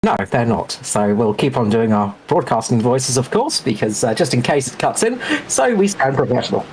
No, they're not. So we'll keep on doing our broadcasting voices, of course, because just in case it cuts in, so we sound professional.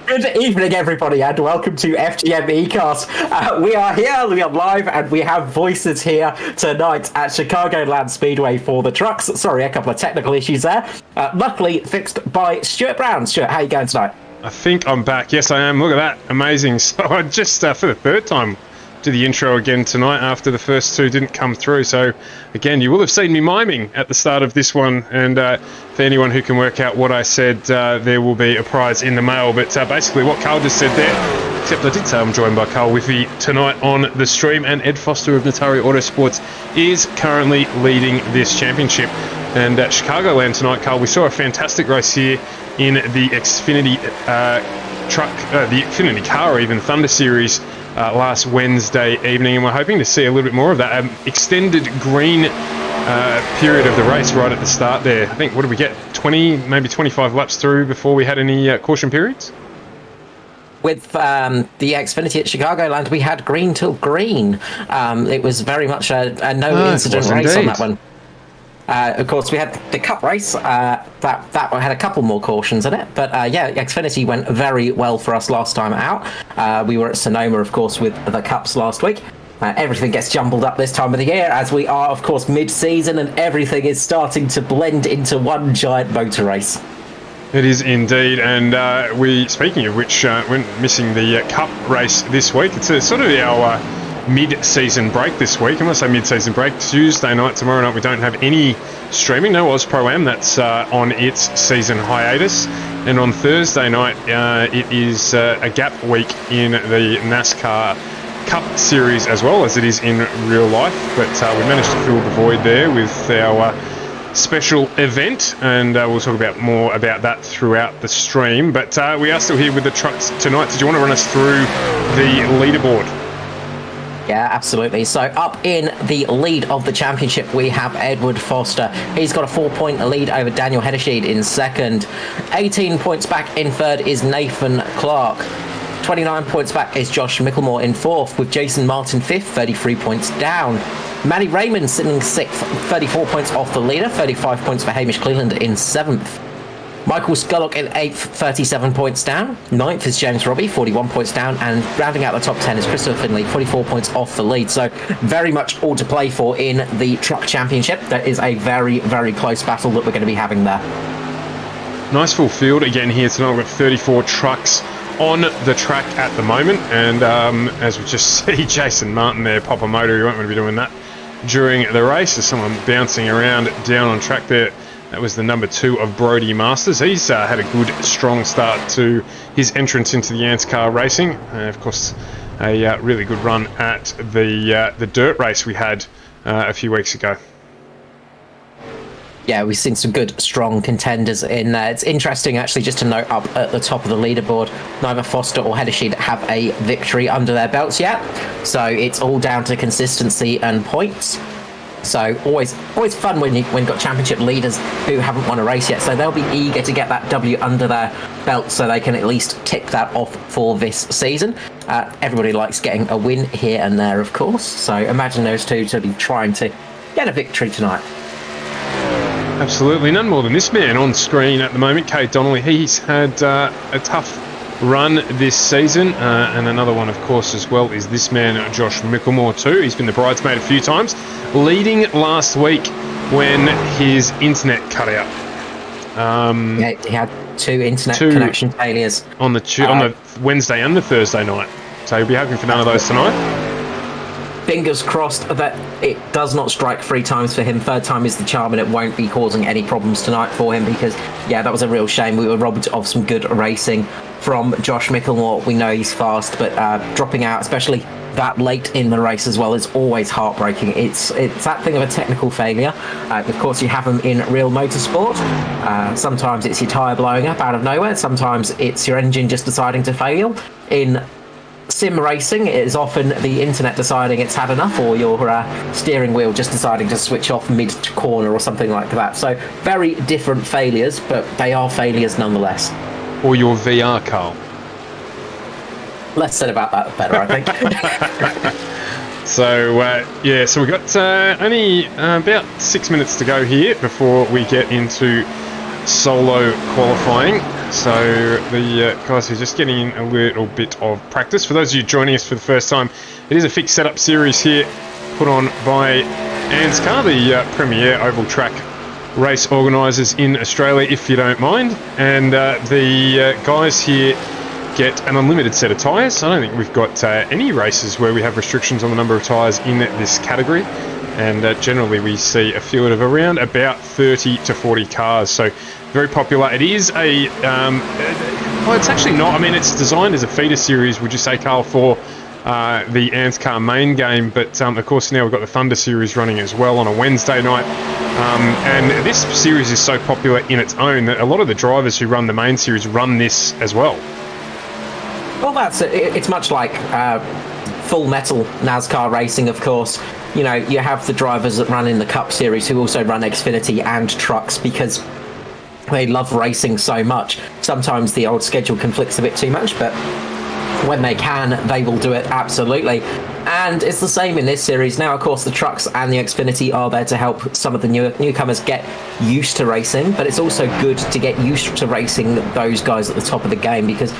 Good evening, everybody, and welcome to FGM eCast. We are here, we are live, and we have voices here tonight at Chicagoland Speedway for the trucks. Sorry, a couple of technical issues there. Luckily fixed by Stuart Brown. Stuart, how are you going tonight? I think I'm back. Yes, I am. Look at that. Amazing. So I just, for the third time, do the intro again tonight after the first two didn't come through. So, again, you will have seen me miming at the start of this one. And for anyone who can work out what I said, there will be a prize in the mail. But basically what Carl just said there, except I did say I'm joined by Carl Whiffy tonight on the stream. And Ed Foster of Natari Autosports is currently leading this championship. And at Chicagoland tonight, Carl, we saw a fantastic race here in the Xfinity the Xfinity car, or even Thunder Series last Wednesday evening, and we're hoping to see a little bit more of that extended green period of the race right at the start there. I think, what did we get, 20, maybe 25 laps through before we had any caution periods? With the Xfinity at Chicagoland, we had green till green. It was very much a no-incident race on that one. Of course, we had the Cup race that had a couple more cautions in it, but yeah, Xfinity went very well for us last time out. We were at Sonoma, of course, with the Cups last week. Everything gets jumbled up this time of the year, as we are, of course, mid-season, and everything is starting to blend into one giant motor race. It is indeed, and speaking of which, we're missing the Cup race this week. It's sort of our mid-season break this week. And when I say mid-season break, Tuesday night, tomorrow night, we don't have any streaming. No Oz Pro-Am, that's on its season hiatus. And on Thursday night, it is a gap week in the NASCAR Cup Series as well as it is in real life. But we managed to fill the void there with our special event, and we'll talk about more about that throughout the stream. But we are still here with the trucks tonight. Did you want to run us through the leaderboard? Yeah, absolutely. So up in the lead of the championship, we have Edward Foster. He's got a 4-point lead over Daniel Hedesheed in second. 18 points back in third is Nathan Clark. 29 points back is Josh Micklemore in fourth, with Jason Martin fifth, 33 points down. Manny Raymond sitting sixth, 34 points off the leader, 35 points for Hamish Cleland in seventh. Michael Scullock in 8th, 37 points down. 9th is James Robbie, 41 points down. And rounding out the top 10 is Christopher Finley, 44 points off the lead. So very much all to play for in the Truck Championship. That is a very, very close battle that we're going to be having there. Nice full field again here tonight. We've got 34 trucks on the track at the moment. And as we just see Jason Martin there pop a motor, you won't want to be doing that during the race. There's someone bouncing around down on track there. That was the number 2 of Brody Masters. He's had a good, strong start to his entrance into the ANZCAR racing. Of course, a really good run at the dirt race we had a few weeks ago. Yeah, we've seen some good, strong contenders in there. It's interesting, actually, just to note up at the top of the leaderboard, neither Foster or Hedesheed have a victory under their belts yet. So it's all down to consistency and points. So always fun when you've got championship leaders who haven't won a race yet. So they'll be eager to get that W under their belt so they can at least tick that off for this season. Everybody likes getting a win here and there, of course. So imagine those two to be trying to get a victory tonight. Absolutely, none more than this man on screen at the moment, Kate Donnelly. He's had a tough run this season, and another one, of course, as well, is this man, Josh Micklemore, too. He's been the bridesmaid a few times, leading last week when his internet cut out. Yeah, he had two internet connection failures on the Wednesday and the Thursday night, so he'll be hoping for none of those tonight. Fingers crossed that it does not strike 3 times for him. 3rd time is the charm, and it won't be causing any problems tonight for him, because, yeah, that was a real shame. We were robbed of some good racing from Josh Micklemore. We know he's fast, but dropping out, especially that late in the race as well, is always heartbreaking. It's that thing of a technical failure. Of course, you have them in real motorsport. Sometimes it's your tyre blowing up out of nowhere. Sometimes it's your engine just deciding to fail. In sim racing, it is often the internet deciding it's had enough, or your steering wheel just deciding to switch off mid-corner or something like that. So very different failures, but they are failures nonetheless. Or your VR, Carl. Less said about that, the better, I think. So, so we've got only about 6 minutes to go here before we get into solo qualifying. So the guys are just getting in a little bit of practice. For those of you joining us for the first time, it is a fixed setup series here put on by ANZCAR, the premier oval track race organisers in Australia, if you don't mind. And the guys here get an unlimited set of tyres. I don't think we've got any races where we have restrictions on the number of tyres in this category, and generally we see a field of around about 30 to 40 cars, so very popular. It is a well, it's actually not, I mean, it's designed as a feeder series, would you say, Carl, for the ANZCAR main game, but of course now we've got the Thunder series running as well on a Wednesday night, and this series is so popular in its own that a lot of the drivers who run the main series run this as well. Well, that's it. It's much like full metal NASCAR racing, of course. You know, you have the drivers that run in the Cup Series who also run Xfinity and trucks because they love racing so much. Sometimes the old schedule conflicts a bit too much, but when they can, they will do it absolutely. And it's the same in this series. Now, of course, the trucks and the Xfinity are there to help some of the newcomers get used to racing, but it's also good to get used to racing those guys at the top of the game, because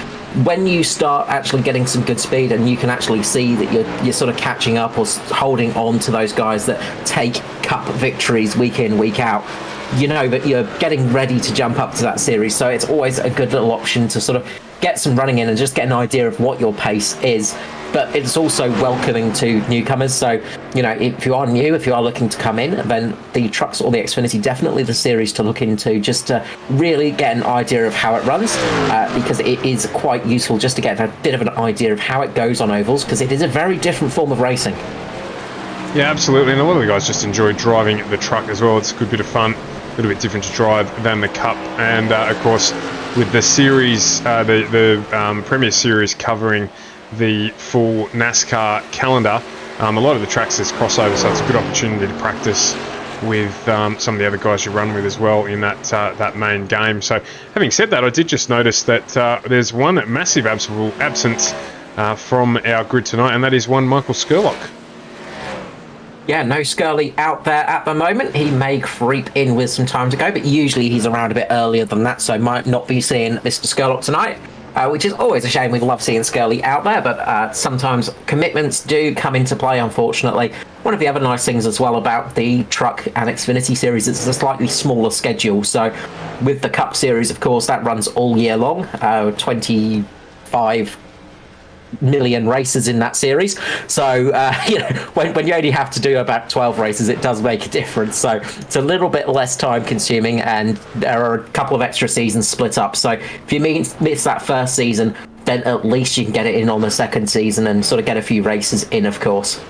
when you start actually getting some good speed and you can actually see that you're sort of catching up or holding on to those guys that take Cup victories week in, week out, you know that you're getting ready to jump up to that series. So it's always a good little option to sort of get some running in and just get an idea of what your pace is. But it's also welcoming to newcomers. So, you know, if you are new, if you are looking to come in, then the trucks or the Xfinity, definitely the series to look into, just to really get an idea of how it runs, because it is quite useful just to get a bit of an idea of how it goes on ovals, because it is a very different form of racing. Yeah, absolutely. And a lot of the guys just enjoy driving the truck as well. It's a good bit of fun, a little bit different to drive than the Cup. And of course, with the series, the Premier Series covering the full NASCAR calendar, a lot of the tracks there's crossover, so it's a good opportunity to practice with some of the other guys you run with as well in that main game. So having said that, I did just notice that there's one massive absence from our grid tonight, and that is one Michael Skurlock. Yeah, no Skurley out there at the moment. He may creep in with some time to go, but usually he's around a bit earlier than that, so might not be seeing Mr. Skurlock tonight. Which is always a shame. We love seeing Skurley out there, but sometimes commitments do come into play, unfortunately. One of the other nice things as well about the Truck and Xfinity series is a slightly smaller schedule. So with the Cup series, of course, that runs all year long, 25 million races in that series. So, you know, when you only have to do about 12 races, it does make a difference. So it's a little bit less time consuming, and there are a couple of extra seasons split up. So if you miss that first season, then at least you can get it in on the second season and sort of get a few races in, of course.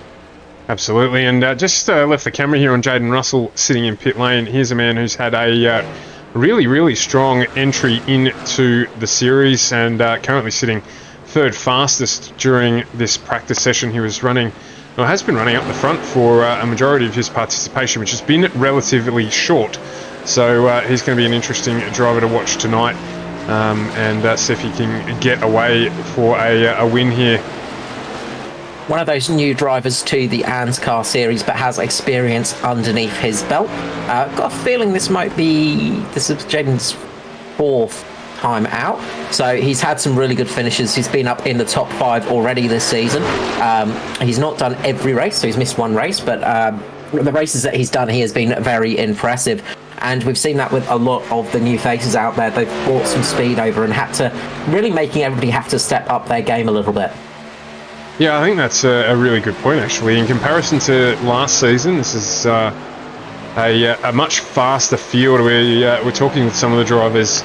Absolutely. And just left the camera here on Jaden Russell sitting in pit lane. Here's a man who's had a really, really strong entry into the series, and currently sitting third fastest during this practice session. He was running, or has been running up the front for a majority of his participation, which has been relatively short. So he's going to be an interesting driver to watch tonight, and see if he can get away for a win here. One of those new drivers to the ANZCAR series, but has experience underneath his belt. Got a feeling this is Jaden's fourth time out, so he's had some really good finishes. He's been up in the top 5 already this season. He's not done every race, so he's missed one race, but the races that he's done, he has been very impressive, and we've seen that with a lot of the new faces out there. They've brought some speed over and had to really making everybody have to step up their game a little bit. Yeah, I think that's a really good point, actually. In comparison to last season, this is a much faster field. We're talking with some of the drivers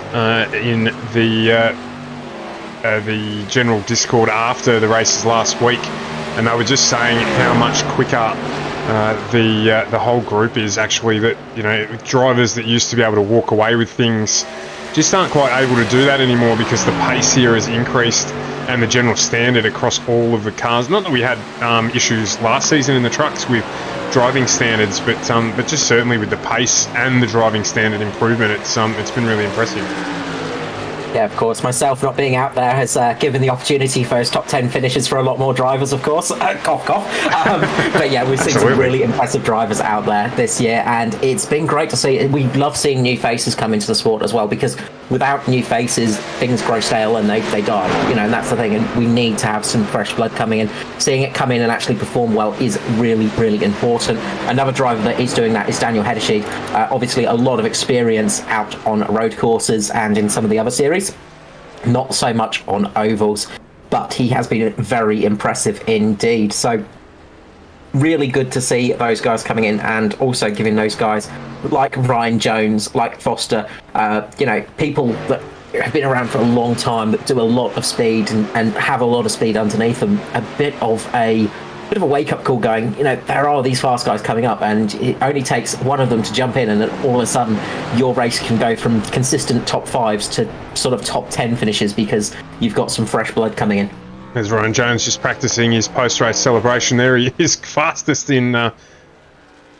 in the general Discord after the races last week, and they were just saying how much quicker the whole group is actually. That, you know, drivers that used to be able to walk away with things just aren't quite able to do that anymore, because the pace here has increased and the general standard across all of the cars. Not that we had issues last season in the trucks with driving standards, but just certainly with the pace and the driving standard improvement, it's been really impressive. Yeah, of course. Myself not being out there has given the opportunity for those top 10 finishes for a lot more drivers, of course. Cough, cough. But yeah, we've seen some really impressive drivers out there this year, and it's been great to see. We love seeing new faces come into the sport as well, because without new faces, things grow stale and they die. You know, and that's the thing. And we need to have some fresh blood coming in. Seeing it come in and actually perform well is really, really important. Another driver that is doing that is Daniel Hederschied. Obviously, a lot of experience out on road courses and in some of the other series. Not so much on ovals, but he has been very impressive indeed. So really good to see those guys coming in, and also giving those guys like Ryan Jones, like Foster, you know, people that have been around for a long time, that do a lot of speed and have a lot of speed underneath them, a bit of a wake-up call going, you know, there are these fast guys coming up, and it only takes one of them to jump in, and then all of a sudden your race can go from consistent top 5s to sort of top 10 finishes, because you've got some fresh blood coming in. There's Ryan Jones just practicing his post-race celebration there. He is fastest in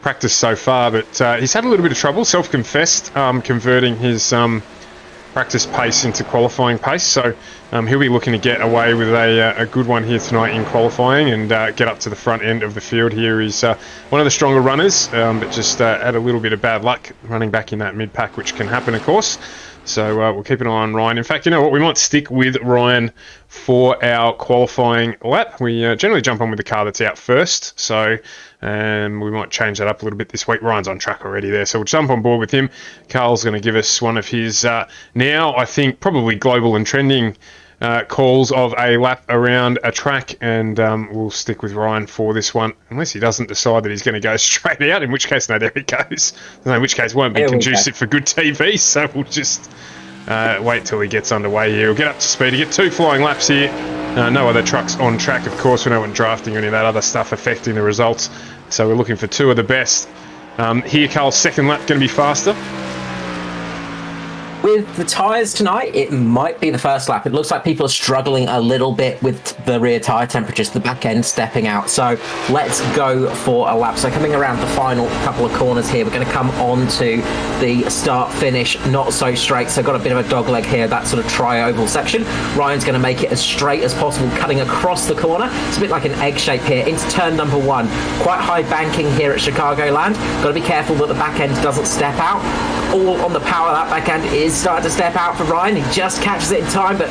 practice so far, but he's had a little bit of trouble, self-confessed, converting his practice pace into qualifying pace. So he'll be looking to get away with a good one here tonight in qualifying, and get up to the front end of the field here. He's one of the stronger runners, but just had a little bit of bad luck running back in that mid-pack, which can happen, of course. So we'll keep an eye on Ryan. In fact, you know what? We might stick with Ryan for our qualifying lap. We generally jump on with the car that's out first. So we might change that up a little bit this week. Ryan's on track already there, so we'll jump on board with him. Carl's going to give us one of his, now I think probably global and trending calls of a lap around a track, and we'll stick with Ryan for this one, unless he doesn't decide that he's going to go straight out, in which case, no, there he goes. In which case, won't be conducive for good TV, so we'll just wait till he gets underway here. We'll get up to speed. You get 2 flying laps here. No other trucks on track, of course. We don't want drafting or any of that other stuff affecting the results, so we're looking for 2 of the best. Here, Carl's second lap going to be faster. With the tyres tonight, it might be the first lap. It looks like people are struggling a little bit with the rear tyre temperatures, the back end stepping out. So let's go for a lap. So coming around the final couple of corners here, we're going to come on to the start finish, not so straight. So got a bit of a dog leg here, that sort of tri-oval section. Ryan's going to make it as straight as possible, cutting across the corner. It's a bit like an egg shape here into turn number 1. Quite high banking here at Chicagoland. Got to be careful that the back end doesn't step out. All on the power, that back end is starting to step out for Ryan. He just catches it in time, but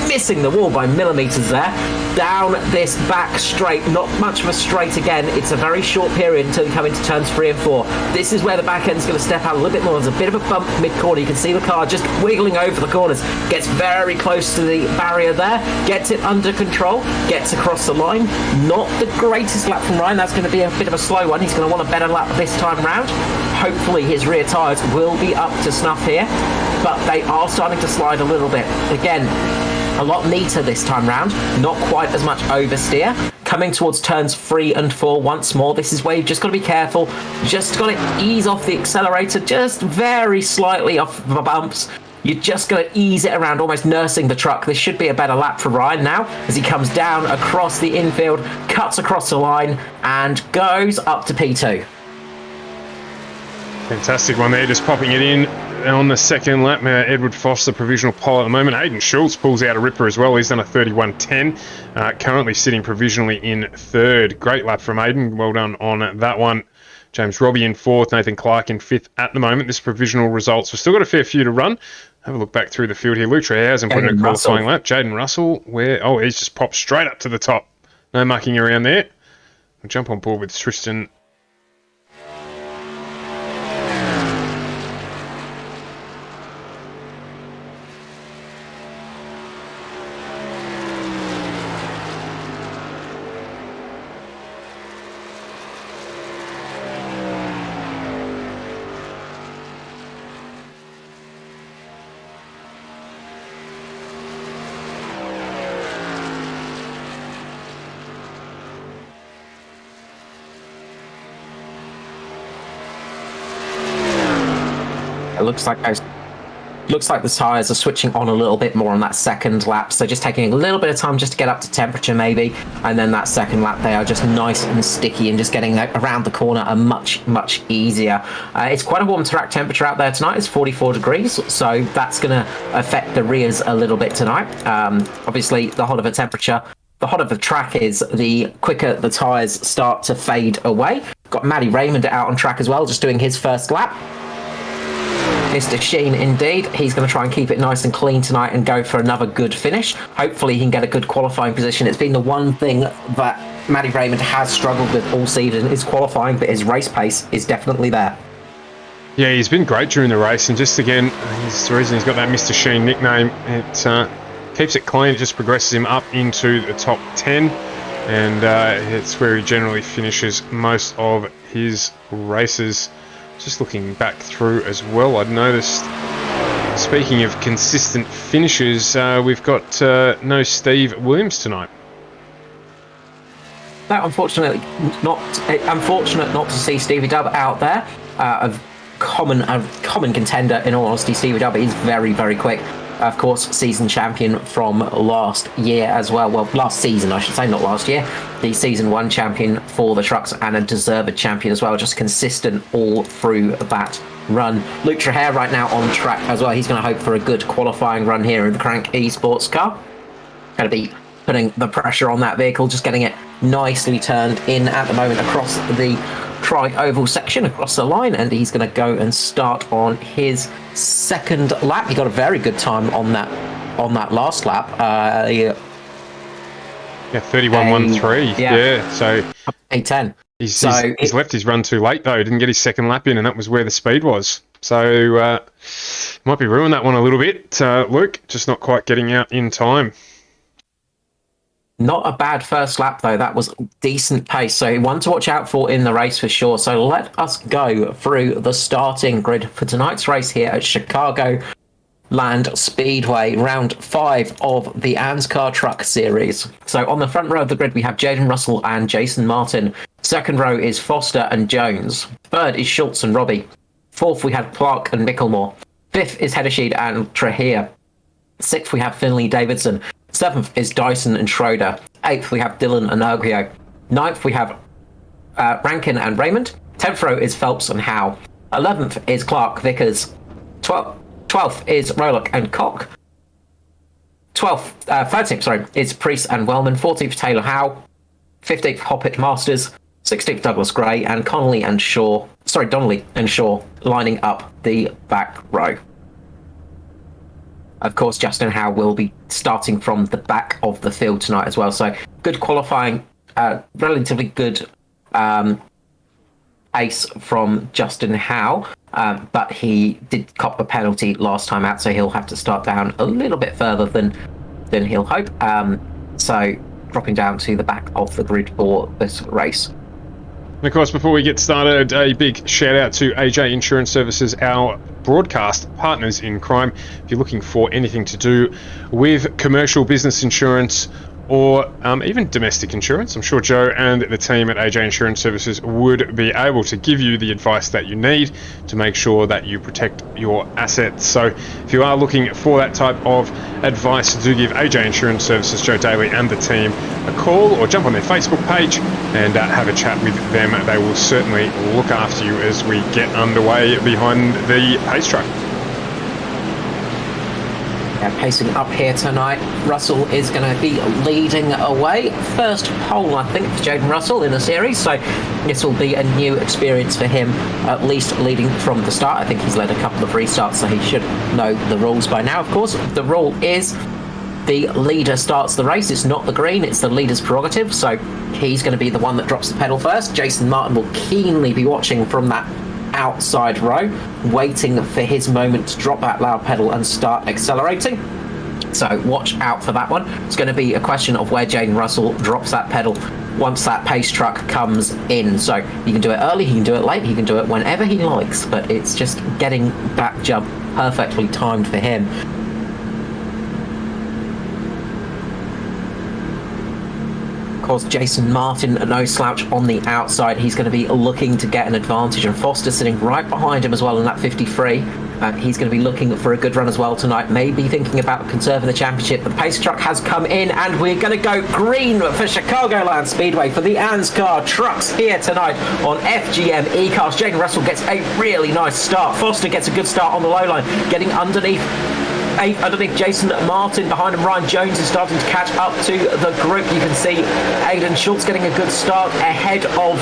missing the wall by millimetres there. Down this back straight, not much of a straight again. It's a very short period until you come into turns 3 and 4. This is where the back end's going to step out a little bit more. There's a bit of a bump mid-corner. You can see the car just wiggling over the corners. Gets very close to the barrier there. Gets it under control. Gets across the line. Not the greatest lap from Ryan. That's going to be a bit of a slow one. He's going to want a better lap this time round. Hopefully his rear tyres will be up to snuff here, but they are starting to slide a little bit. Again, a lot neater this time round, not quite as much oversteer. Coming towards turns 3 and 4 once more. This is where you've just got to be careful. Just got to ease off the accelerator, just very slightly off the bumps. You're just going to ease it around, almost nursing the truck. This should be a better lap for Ryan now, as he comes down across the infield, cuts across the line, and goes up to P2. Fantastic one there, just popping it in on the second lap. Edward Foster, provisional pole at the moment. Hayden Schultz pulls out a ripper as well. He's done a 31.10, currently sitting provisionally in 3rd. Great lap from Hayden. Well done on that one. James Robbie in 4th, Nathan Clark in 5th at the moment. This provisional results. We've still got a fair few to run. Have a look back through the field here. Luke Trehausen put in a qualifying lap. Jaden Russell, he's just popped straight up to the top. No mucking around there. We'll jump on board with Tristan. It looks like those looks like the tyres are switching on a little bit more on that second lap, so just taking a little bit of time just to get up to temperature maybe, and then that second lap they are just nice and sticky and just getting around the corner are much easier. It's quite a warm track temperature out there tonight. It's 44 degrees, so that's going to affect the rears a little bit tonight. Obviously, the hotter the temperature, the hotter the track is, the quicker the tyres start to fade away. Got Matty Raymond out on track as well, just doing his first lap. Mr. Sheen, indeed. He's going to try and keep it nice and clean tonight and go for another good finish. Hopefully he can get a good qualifying position. It's been the one thing that Matty Raymond has struggled with all season is qualifying, but his race pace is definitely there. Yeah, he's been great during the race, and just again, he's the reason he's got that Mr. Sheen nickname. It keeps it clean, it just progresses him up into the top 10, and it's where he generally finishes most of his races. Just looking back through as well, I'd noticed, speaking of consistent finishes, we've got no Steve Williams tonight. No, unfortunately, unfortunate not to see Stevie Dubb out there. A common contender, in all honesty. Stevie Dubb is very quick. Of course, season champion from last year as well. Well, last season, I should say, not last year. The season 1 champion for the trucks and a deserved champion as well. Just consistent all through that run. Luke Trahere right now on track as well. He's going to hope for a good qualifying run here in the Crank Esports car. Going to be putting the pressure on that vehicle, just getting it nicely turned in at the moment across the tri-oval section, across the line, and he's going to go and start on his second lap. He got a very good time on that last lap. Yeah, 31.13. Yeah, so 8:10. He's left his run too late though. Didn't get his second lap in, and that was where the speed was. So might be ruined that one a little bit. Luke, just not quite getting out in time. Not a bad first lap, though. That was decent pace. So one to watch out for in the race for sure. So let us go through the starting grid for tonight's race here at CHICAGOLAND Speedway, round 5 of the ANZCAR Truck Series. So on the front row of the grid, we have Jaden Russell and Jason Martin. Second row is Foster and Jones. Third is Schultz and Robbie. Fourth, we have Clark and Mickelmore. Fifth is Hedesheed and Trahere. Sixth, we have Finley Davidson. Seventh is Dyson and Schroeder. Eighth, we have Dylan and Ergio. Ninth, we have Rankin and Raymond. 10th row is Phelps and Howe. 11th is Clark Vickers. 12th is Rolock and Cock. 13th is Priest and Wellman. 14th, Taylor Howe. 15th, Hoppet Masters. 16th, Douglas Gray, and Donnelly and Shaw lining up the back row. Of course, Justin Howe will be starting from the back of the field tonight as well. So good qualifying, relatively good pace from Justin Howe, but he did cop a penalty last time out, so he'll have to start down a little bit further than he'll hope. So dropping down to the back of the grid for this race. And of course, before we get started, a big shout out to AJ Insurance Services, our broadcast partners in crime. If you're looking for anything to do with commercial business insurance or even domestic insurance, I'm sure Joe and the team at AJ Insurance Services would be able to give you the advice that you need to make sure that you protect your assets. So if you are looking for that type of advice, do give AJ Insurance Services, Joe Daly and the team a call, or jump on their Facebook page and have a chat with them. They will certainly look after you as we get underway behind the pace truck. Pacing up here tonight, Russell is going to be leading away. First pole, I think, for Jaden Russell in the series, so this will be a new experience for him, at least leading from the start. I think he's led a couple of restarts, so he should know the rules by now. Of course, the rule is the leader starts the race. It's not the green, it's the leader's prerogative, so he's going to be the one that drops the pedal first. Jason Martin will keenly be watching from that outside row, waiting for his moment to drop that loud pedal and start accelerating. So watch out for that one. It's going to be a question of where Jaden Russell drops that pedal once that pace truck comes in. So he can do it early, he can do it late, he can do it whenever he likes, but it's just getting that jump perfectly timed for him. Of course, Jason Martin, no slouch on the outside. He's going to be looking to get an advantage, and Foster sitting right behind him as well in that 53. He's going to be looking for a good run as well tonight, maybe thinking about conserving the championship. The pace truck has come in, and we're going to go green for Chicagoland Speedway for the ANZCAR trucks here tonight on FGM eCars. Jaden Russell gets a really nice start. Foster gets a good start on the low line, getting underneath Jason Martin. Behind him, Ryan Jones is starting to catch up to the group. You can see Aidan Schultz getting a good start ahead of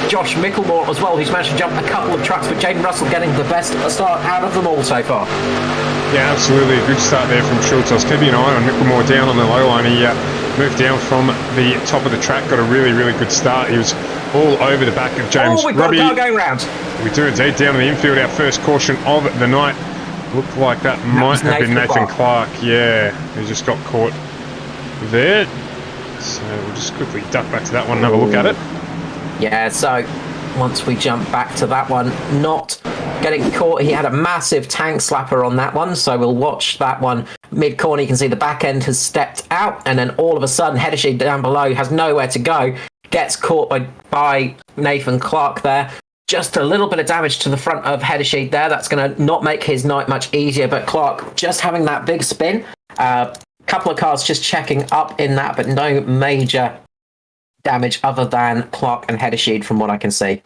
Josh Micklemore as well, who's managed to jump a couple of trucks, but Jaden Russell getting the best start out of them all so far. Yeah, absolutely. A good start there from Schultz. I was keeping an eye on Micklemore down on the low line. He moved down from the top of the track, got a really, really good start. He was all over the back of James. Oh, we've got a car going round. We do indeed. Down in the infield, our first caution of the night. Looked like that might have been Nathan Clark. Yeah, he just got caught there. So we'll just quickly duck back to that one and have a look at it. Yeah, so once we jump back to that one, not getting caught. He had a massive tank slapper on that one, so we'll watch that one mid-corner. You can see the back end has stepped out, and then all of a sudden, Heddersheed down below has nowhere to go. Gets caught by Nathan Clark there. Just a little bit of damage to the front of Heddersheed there. That's going to not make his night much easier, but Clark just having that big spin. Couple of cars just checking up in that, but no major damage other than Clark and Heddersheed from what I can see.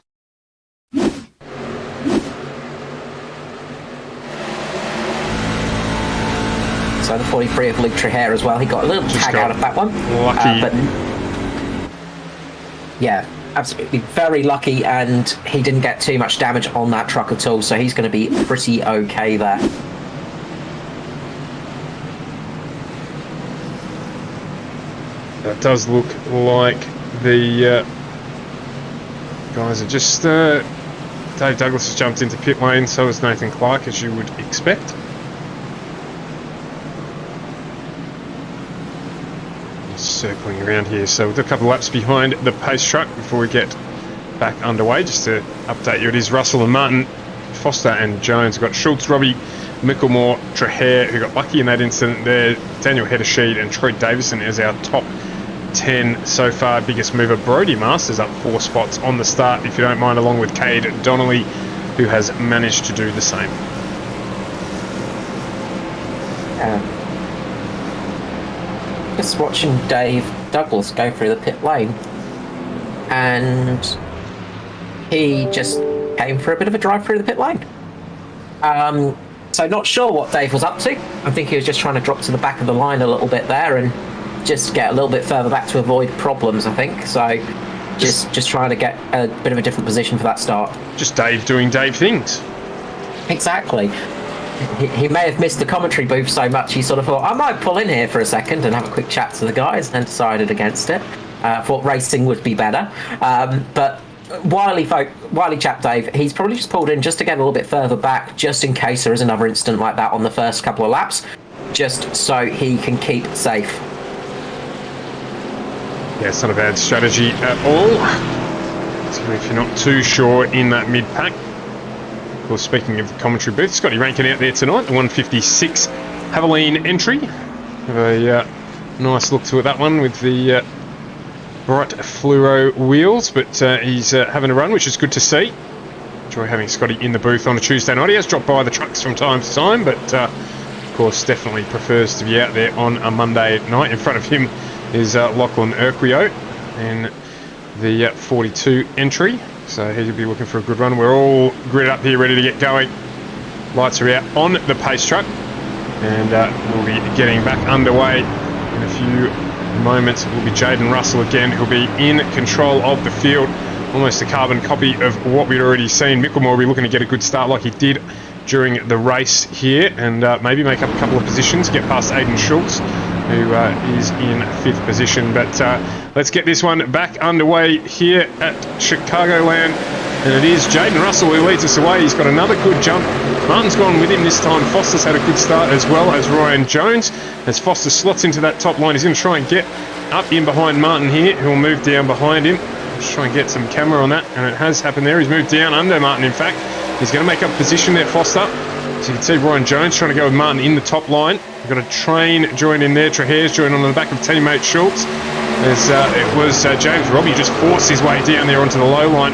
So the 43 of Luke Trehair as well. He got a little tag out of that one. Lucky. But yeah, absolutely very lucky, and he didn't get too much damage on that truck at all, so he's going to be pretty okay there. That does look like the guys are just... Dave Douglas has jumped into pit lane, so has Nathan Clark, as you would expect. Circling around here, so we've got a couple of laps behind the pace truck before we get back underway. Just to update you, it is Russell and Martin, Foster and Jones. We've got Schultz, Robbie, Micklemore, Trehair, who got lucky in that incident there, Daniel Heddersheed and Troy Davison as our top 10 so far. Biggest mover Brody Masters up 4 spots on the start, if you don't mind, along with Cade Donnelly, who has managed to do the same. Just watching Dave Douglas go through the pit lane, and he just came for a bit of a drive through the pit lane. So not sure what Dave was up to. I think he was just trying to drop to the back of the line a little bit there and just get a little bit further back to avoid problems, I think. So just trying to get a bit of a different position for that start. Just Dave doing Dave things. Exactly. He may have missed the commentary booth so much, he sort of thought, I might pull in here for a second and have a quick chat to the guys, and then decided against it. Thought racing would be better. But wily chap Dave, he's probably just pulled in just to get a little bit further back, just in case there is another incident like that on the first couple of laps, just so he can keep safe. Yeah, it's not a bad strategy at all. So if you're not too sure in that mid-pack. Of course, speaking of the commentary booth, Scotty Rankin out there tonight, the 156 Haviline entry. Have a nice look to that one with the bright fluoro wheels, but he's having a run, which is good to see. Enjoy having Scotty in the booth on a Tuesday night. He has dropped by the trucks from time to time, but of course definitely prefers to be out there on a Monday night. In front of him is Lachlan Urquio in the 42 entry. So he'll be looking for a good run. We're all gridded up here, ready to get going. Lights are out on the pace truck, and we'll be getting back underway in a few moments. It will be Jaden Russell again, who'll be in control of the field. Almost a carbon copy of what we'd already seen. Micklemore will be looking to get a good start like he did during the race here, and maybe make up a couple of positions, get past Aidan Schultz, who is in 5th position. But let's get this one back underway here at Chicagoland, and it is Jaden Russell who leads us away. He's got another good jump. Martin's gone with him this time. Foster's had a good start, as well as Ryan Jones. As Foster slots into that top line, he's going to try and get up in behind Martin here, who'll move down behind him. Just try and get some camera on that, and it has happened there. He's moved down under Martin, in fact. He's going to make up position there, Foster. So you can see Ryan Jones trying to go with Martin in the top line. We've got a train join in there. Trehair's joined on the back of teammate Schultz. As it was James Robbie just forced his way down there onto the low line.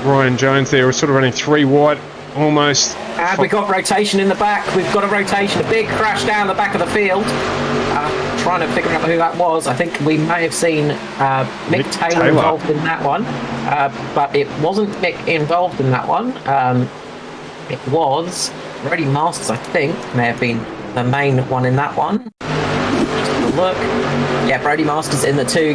Ryan Jones there was sort of running 3 wide. almost. And we've got rotation in the back. We've got a rotation, a big crash down the back of the field. Trying to figure out who that was. I think we may have seen Mick Taylor involved in that one. But it wasn't Mick involved in that one. It was Brody Masters, I think, may have been the main one in that one. Just have a look. Yeah, Brody Masters in the 2,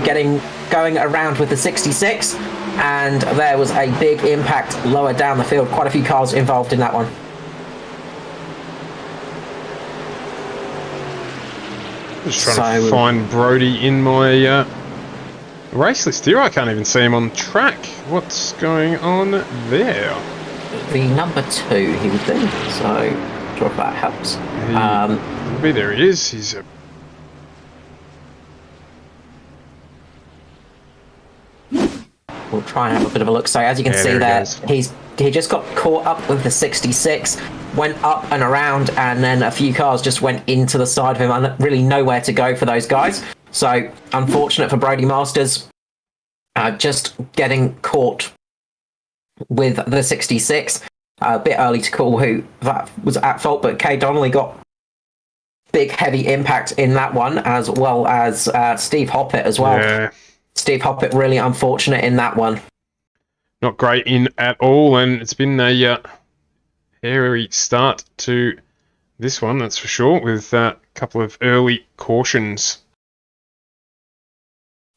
going around with the 66. And there was a big impact lower down the field. Quite a few cars involved in that one. Just trying to find Brody in my race list here. I can't even see him on track. What's going on there? The number 2 he would be. So, not sure if that helps. Maybe there he is. He's a... We'll try and have a bit of a look. So as you can see there, he just got caught up with the 66, went up and around, and then a few cars just went into the side of him, and really nowhere to go for those guys. So unfortunate for Brody Masters, just getting caught with the 66. A bit early to call who that was at fault, but Kay Donnelly got big heavy impact in that one, as well as Steve Hoppett as well. Yeah. Steve Hoppett really unfortunate in that one. Not great in at all, and it's been a hairy start to this one, that's for sure, with a couple of early cautions.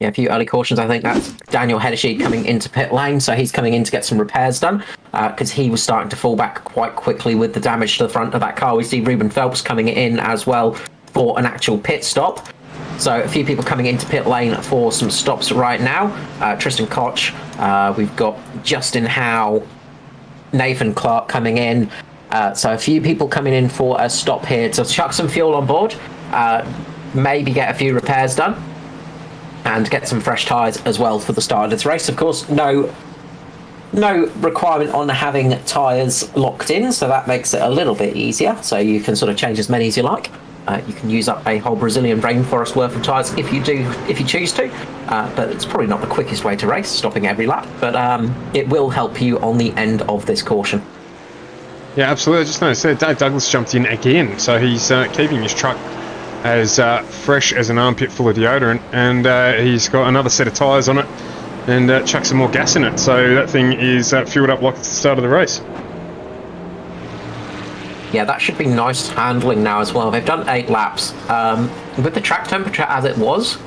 Yeah, a few early cautions. I think that's Daniel Heddersheed coming into pit lane, so he's coming in to get some repairs done, because he was starting to fall back quite quickly with the damage to the front of that car. We see Ruben Phelps coming in as well for an actual pit stop. So a few people coming into pit lane for some stops right now. Tristan Koch, we've got Justin Howe, Nathan Clark coming in. So a few people coming in for a stop here to chuck some fuel on board, maybe get a few repairs done, and get some fresh tyres as well for the start of this race. Of course, no requirement on having tyres locked in, so that makes it a little bit easier. So you can sort of change as many as you like. You can use up a whole Brazilian rainforest worth of tyres if you choose to, but it's probably not the quickest way to race, stopping every lap, but it will help you on the end of this caution. Yeah, absolutely. I just noticed that Dave Douglas jumped in again, so he's keeping his truck as fresh as an armpit full of deodorant, and he's got another set of tyres on it and chucked some more gas in it, so that thing is fueled up like it's the start of the race. Yeah, that should be nice handling now as well. They've done 8 laps. With the track temperature as it was,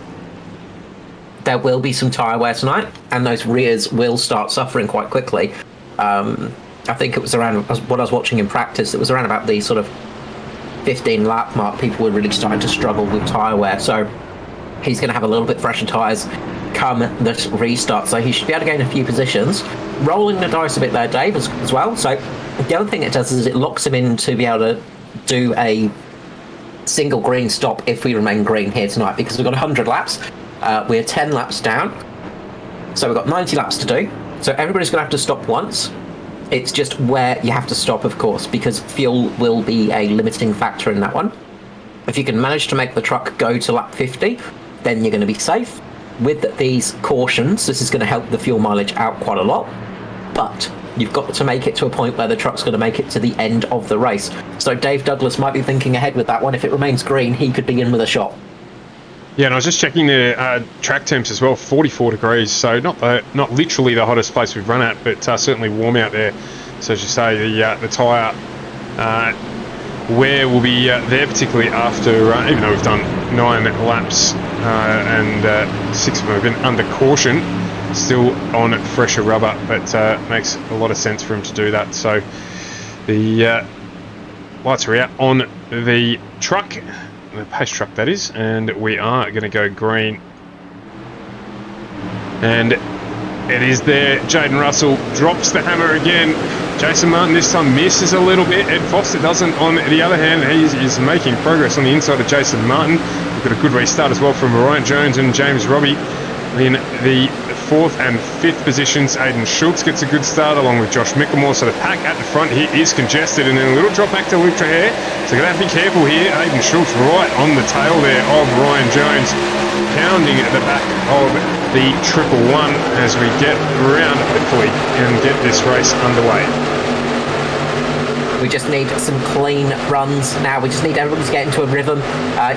there will be some tyre wear tonight, and those rears will start suffering quite quickly. I think it was around, what I was watching in practice, it was around about the sort of 15 lap mark, people were really starting to struggle with tyre wear. So he's going to have a little bit fresher tyres come this restart. So he should be able to gain a few positions. Rolling the dice a bit there, Dave, as well. So the other thing it does is it locks him in to be able to do a single green stop if we remain green here tonight, because we've got 100 laps. We're 10 laps down, so we've got 90 laps to do. So everybody's going to have to stop once. It's just where you have to stop, of course, because fuel will be a limiting factor in that one. If you can manage to make the truck go to lap 50, then you're going to be safe. With these cautions, this is going to help the fuel mileage out quite a lot, but you've got to make it to a point where the truck's going to make it to the end of the race. So Dave Douglas might be thinking ahead with that one. If it remains green, he could be in with a shot. Yeah, and I was just checking the track temps as well, 44 degrees, so not literally the hottest place we've run at, but certainly warm out there. So as you say, the tyre wear will be there, particularly after, even though we've done 9 laps and 6 of them have been under caution, still on fresher rubber, but makes a lot of sense for him to do that. So the lights are out on the truck, the pace truck that is, and we are going to go green. And it is there. Jaden Russell drops the hammer again. Jason Martin this time misses a little bit. Ed Foster doesn't. On the other hand, he is making progress on the inside of Jason Martin. We've got a good restart as well from Ryan Jones and James Robbie in the 4th and 5th positions. Aidan Schultz gets a good start along with Josh Mickelmore. So the pack at the front here is congested, and then a little drop back to Luke Trahere. So going to have to be careful here. Aidan Schultz right on the tail there of Ryan Jones, pounding at the back of the 111 as we get around hopefully and get this race underway. We just need some clean runs now. We just need everybody to get into a rhythm.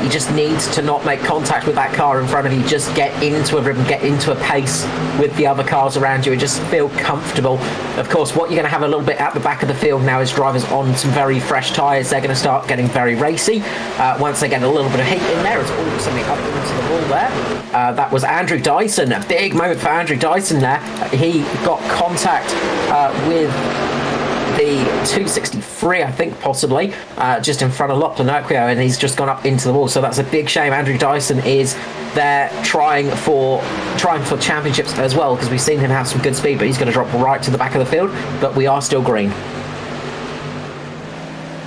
You just need to not make contact with that car in front of you. Just get into a rhythm, get into a pace with the other cars around you and just feel comfortable. Of course, what you're going to have a little bit at the back of the field now is drivers on some very fresh tyres. They're going to start getting very racy. Once they get a little bit of heat in there, it's all something up into the wall there. That was Andrew Dyson. A big moment for Andrew Dyson there. He got contact with the 263, I think, possibly, just in front of Loplanocchio, and he's just gone up into the wall. So that's a big shame. Andrew Dyson is there trying for championships as well, because we've seen him have some good speed, but he's going to drop right to the back of the field. But we are still green.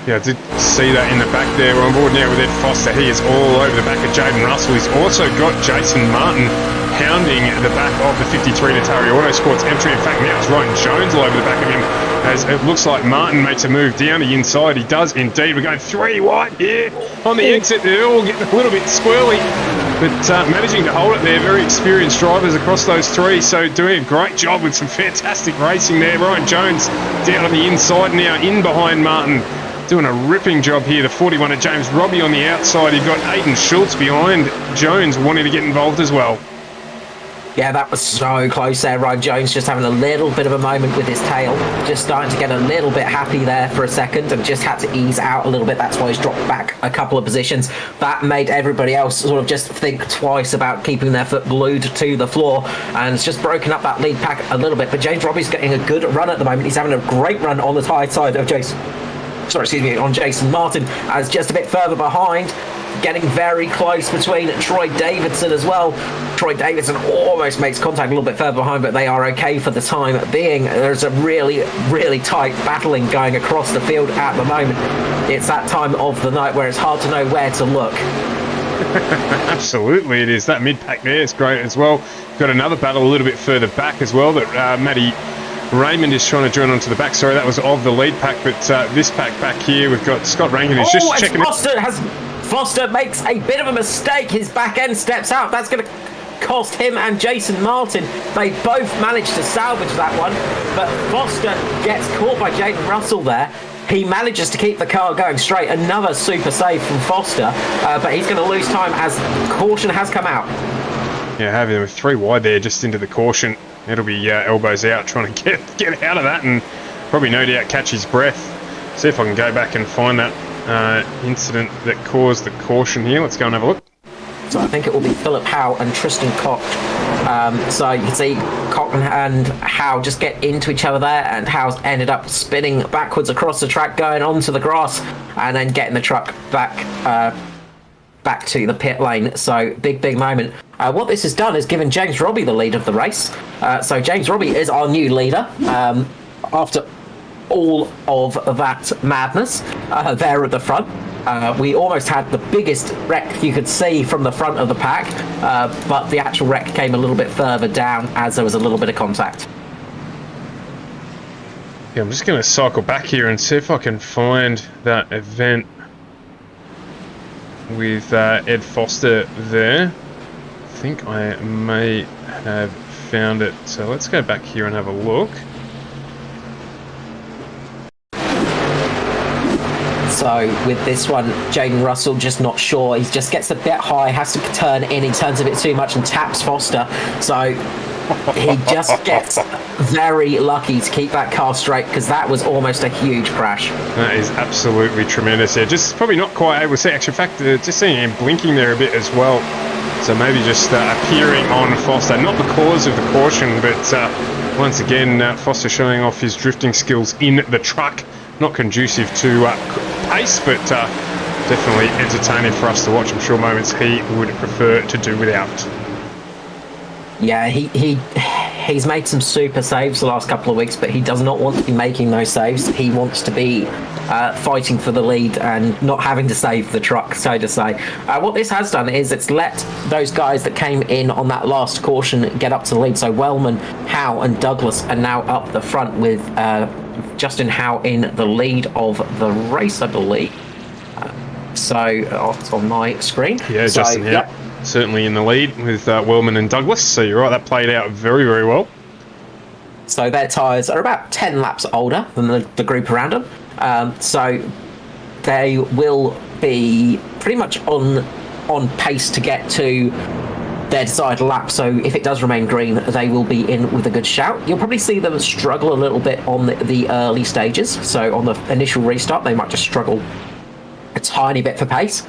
Yeah, I did see that in the back there. We're on board now with Ed Foster. He is all over the back of Jaden Russell. He's also got Jason Martin hounding the back of the 53 Atari Autosports entry. In fact, now it's Ryan Jones all over the back of him, as it looks like Martin makes a move down the inside. He does indeed. We're going 3 wide here on the exit. They're all getting a little bit squirrely, but managing to hold it there. Very experienced drivers across those 3, so doing a great job with some fantastic racing there. Ryan Jones down on the inside now, in behind Martin. Doing a ripping job here. The 41 of James Robbie on the outside. You've got Aiden Schultz behind Jones wanting to get involved as well. Yeah, that was so close there. Ryan Jones just having a little bit of a moment with his tail. Just starting to get a little bit happy there for a second and just had to ease out a little bit. That's why he's dropped back a couple of positions. That made everybody else sort of just think twice about keeping their foot glued to the floor, and it's just broken up that lead pack a little bit. But James Robbie's getting a good run at the moment. He's having a great run on the high side of on Jason Martin, as just a bit further behind, getting very close between Troy Davidson as well. Troy Davidson almost makes contact a little bit further behind, but they are okay for the time being. There's a really, really tight battling going across the field at the moment. It's that time of the night where it's hard to know where to look. Absolutely, it is. That mid-pack there is great as well. Got another battle a little bit further back as well that Matty Raymond is trying to join onto the back. Sorry, that was of the lead pack, but this pack back here, we've got Scott Rankin who's just checking it. Foster makes a bit of a mistake. His back end steps out. That's going to cost him and Jason Martin. They both managed to salvage that one, but Foster gets caught by Jaden Russell there. He manages to keep the car going straight. Another super save from Foster, but he's going to lose time as caution has come out. Yeah, having them 3 wide there just into the caution. It'll be elbows out, trying to get out of that and probably no doubt catch his breath. See if I can go back and find that incident that caused the caution here. Let's go and have a look. So I think it will be Philip Howe and Tristan Koch. So you can see Koch and Howe just get into each other there, and Howe's ended up spinning backwards across the track, going onto the grass, and then getting the truck back to the pit lane. So big moment. What this has done is given James Robbie the lead of the race. So James Robbie is our new leader after all of that madness there at the front. We almost had the biggest wreck you could see from the front of the pack, but the actual wreck came a little bit further down as there was a little bit of contact. Yeah, I'm just going to cycle back here and see if I can find that event with Ed Foster there. I think I may have found it. So let's go back here and have a look. So with this one, Jaden Russell just not sure. He just gets a bit high, has to turn in. He turns a bit too much and taps Foster. So he just gets very lucky to keep that car straight, because that was almost a huge crash. That is absolutely tremendous. Yeah, just probably not quite able to see. Actually, in fact, just seeing him blinking there a bit as well. So maybe just appearing on Foster, not because of the caution, but once again, Foster showing off his drifting skills in the truck. Not conducive to pace, but definitely entertaining for us to watch. I'm sure moments he would prefer to do without. Yeah, he's made some super saves the last couple of weeks, but he does not want to be making those saves. He wants to be fighting for the lead and not having to save the truck, so to say. What this has done is it's let those guys that came in on that last caution get up to the lead. So Wellman, Howe and Douglas are now up the front with Justin Howe in the lead of the race, I believe. It's on my screen. Yeah, so, Justin Howe. Yep. Certainly in the lead with Wellman and Douglas. So you're right, that played out very, very well. So their tyres are about 10 laps older than the group around them. So they will be pretty much on pace to get to their desired lap. So if it does remain green, they will be in with a good shout. You'll probably see them struggle a little bit on the early stages. So on the initial restart, they might just struggle a tiny bit for pace.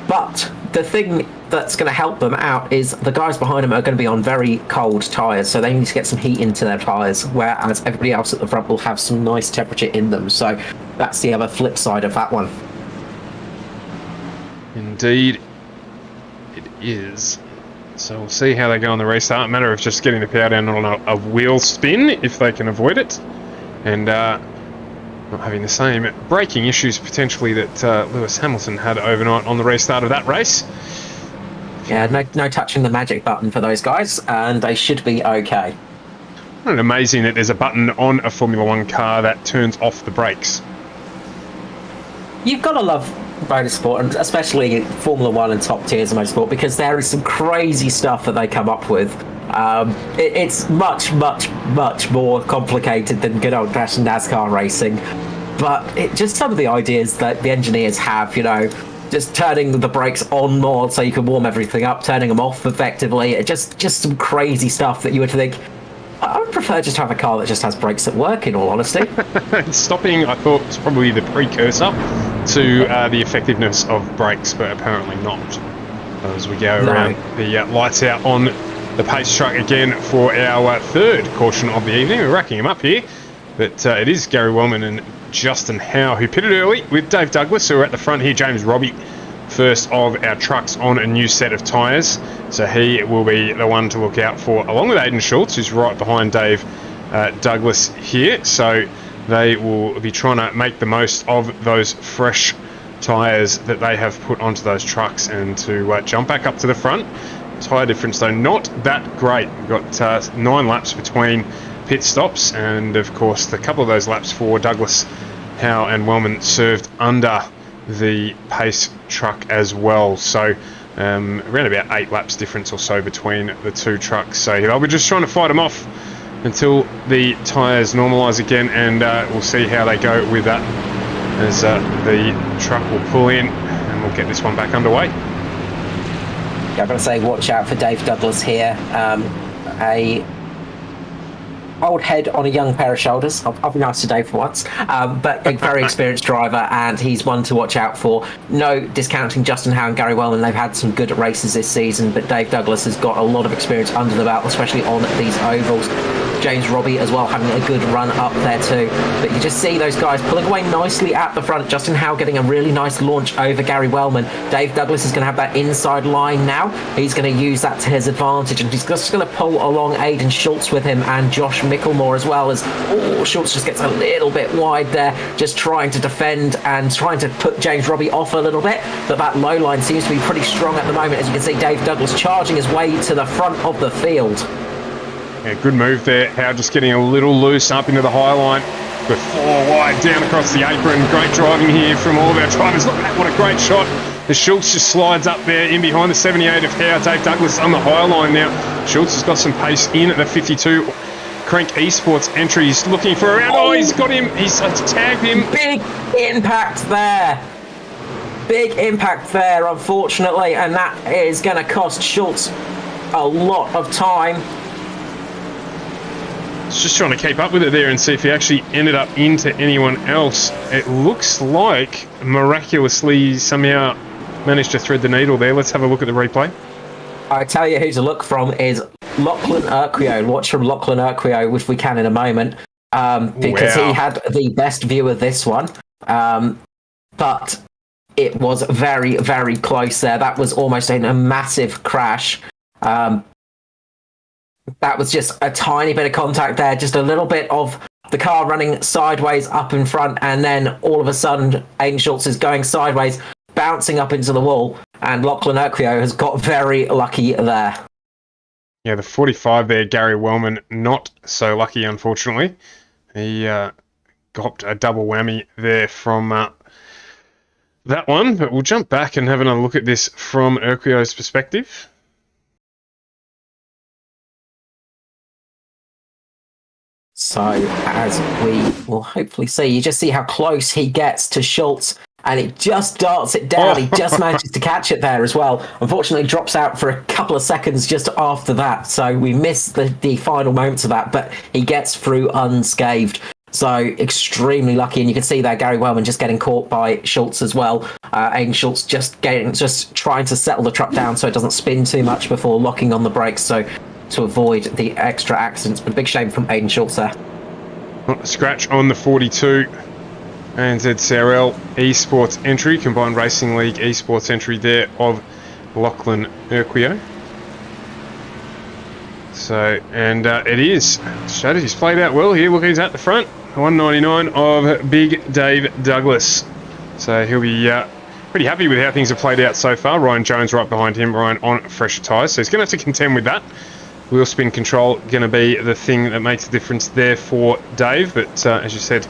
But the thing that's going to help them out is the guys behind them are going to be on very cold tyres, so they need to get some heat into their tyres, whereas everybody else at the front will have some nice temperature in them. So that's the other flip side of that one. Indeed, it is. So we'll see how they go on the restart. Matter of just getting the power down on a wheel spin, if they can avoid it. And not having the same braking issues potentially that Lewis Hamilton had overnight on the restart of that race. Yeah, no touching the magic button for those guys, and they should be okay. Isn't it amazing that there's a button on a Formula One car that turns off the brakes? You've got to love motorsport, and especially Formula One and top tiers of motorsport, because there is some crazy stuff that they come up with. It's much more complicated than good old-fashioned NASCAR racing, but just some of the ideas that the engineers have, just turning the brakes on more so you can warm everything up, turning them off effectively, just some crazy stuff that you would think, I would prefer just to have a car that just has brakes that work, in all honesty. Stopping, I thought, was probably the precursor to the effectiveness of brakes, but apparently not. As we go around the lights out on the pace truck again for our third caution of the evening. We're racking them up here, but it is Gary Wellman and Justin Howe who pitted early with Dave Douglas, who are at the front here. James Robbie, first of our trucks on a new set of tyres, so he will be the one to look out for, along with Aidan Schultz, who's right behind Dave Douglas here. So they will be trying to make the most of those fresh tyres that they have put onto those trucks and to jump back up to the front. Tyre difference though not that great. We've got 9 laps between pit stops, and of course the couple of those laps for Douglas, Howe and Wellman served under the pace truck as well. So around about 8 laps difference or so between the two trucks. So they'll be just trying to fight them off until the tyres normalise again, and we'll see how they go with that as the truck will pull in and we'll get this one back underway. Yeah, I've got to say, watch out for Dave Douglas here. A old head on a young pair of shoulders. I'll be nice to Dave for once. But a very experienced driver, and he's one to watch out for. No discounting Justin Howe and Gary Wellman. They've had some good races this season, but Dave Douglas has got a lot of experience under the belt, especially on these ovals. James Robbie as well having a good run up there too. But you just see those guys pulling away nicely at the front. Justin Howe getting a really nice launch over Gary Wellman. Dave Douglas is going to have that inside line now. He's going to use that to his advantage, and he's just going to pull along Aidan Schultz with him and Josh Micklemore as well, as Schultz just gets a little bit wide there, just trying to defend and trying to put James Robbie off a little bit. But that low line seems to be pretty strong at the moment, as you can see Dave Douglas charging his way to the front of the field. Yeah, good move there. Howe just getting a little loose up into the high line. With 4 wide down across the apron. Great driving here from all of our drivers. Look at that, what a great shot. The Schultz just slides up there in behind the 78 of Howe. Dave Douglas on the high line now. Schultz has got some pace in at the 52. Crank Esports entry. He's looking for a round. Oh, he's got him. He's tagged him. Big impact there. Big impact there, unfortunately. And that is going to cost Schultz a lot of time. Just trying to keep up with it there and see if he actually ended up into anyone else. It looks like miraculously somehow managed to thread the needle there. Let's have a look at the replay. I tell you who to look from is Lachlan Urquio. Watch from Lachlan Urquio, which we can in a moment, because he had the best view of this one. But it was very, very close there. That was almost a massive crash. That was just a tiny bit of contact there, just a little bit of the car running sideways up in front, and then all of a sudden Aidan Schultz is going sideways, bouncing up into the wall, and Lachlan Urquio has got very lucky there. Yeah, the 45 there, Gary Wellman, not so lucky, unfortunately. He got a double whammy there from that one, but we'll jump back and have another look at this from Urquio's perspective. So as we will hopefully see, you just see how close he gets to Schultz, and it just darts it down. He just manages to catch it there as well. Unfortunately, drops out for a couple of seconds just after that. So we miss the final moments of that, but he gets through unscathed. So extremely lucky, and you can see there Gary Wellman just getting caught by Schultz as well. Aiden Schultz just trying to settle the truck down so it doesn't spin too much before locking on the brakes, so to avoid the extra accidents. But a big shame from Aiden Schultz there. Scratch on the 42. ANZCAR Esports entry, Combined Racing League Esports entry there of Lachlan Urquio. So, and it is. Strategy's played out well here. Look, he's at the front. 199 of Big Dave Douglas. So he'll be pretty happy with how things have played out so far. Ryan Jones right behind him. Ryan on fresher tyres. So he's going to have to contend with that. Wheel spin control going to be the thing that makes a difference there for Dave. But as you said,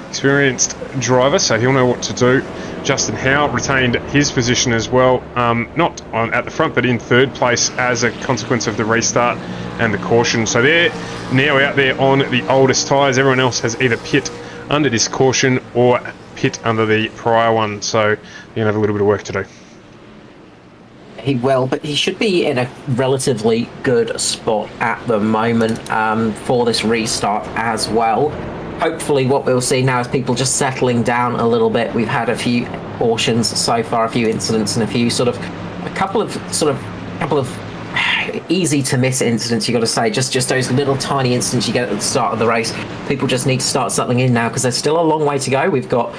experienced driver, so he'll know what to do. Justin Howe retained his position as well, not at the front, but in third place as a consequence of the restart and the caution. So they're now out there on the oldest tyres. Everyone else has either pit under this caution or pit under the prior one. So you're going to have a little bit of work to do. He will, but he should be in a relatively good spot at the moment for this restart as well. Hopefully what we'll see now is people just settling down a little bit. We've had a few cautions so far, a few incidents, and a couple of easy to miss incidents, you got to say. Just those little tiny incidents you get at the start of the race. People just need to start settling in now because there's still a long way to go. We've got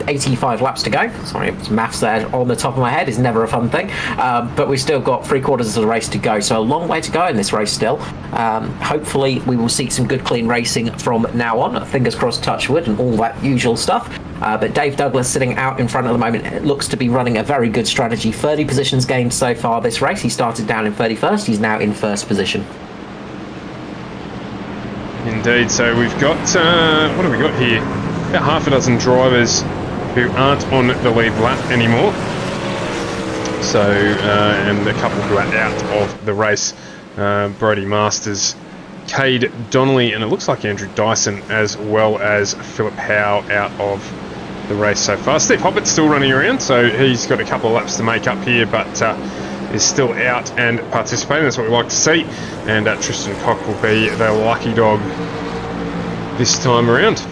85 laps to go. Sorry, maths there on the top of my head is never a fun thing. But we've still got 3/4 of the race to go. So a long way to go in this race still. Hopefully we will see some good clean racing from now on. Fingers crossed, touch wood, and all that usual stuff. But Dave Douglas sitting out in front at the moment. It looks to be running a very good strategy. 30 positions gained so far this race. He started down in 31st. He's now in first position. Indeed. So we've got, what have we got here? About half a dozen drivers who aren't on the lead lap anymore. So, and a couple who are out of the race. Brody Masters, Cade Donnelly, and it looks like Andrew Dyson, as well as Philip Howe out of the race so far. Steve Hoppett's still running around, so he's got a couple of laps to make up here, but is still out and participating. That's what we like to see. And Tristan Cock will be the lucky dog this time around.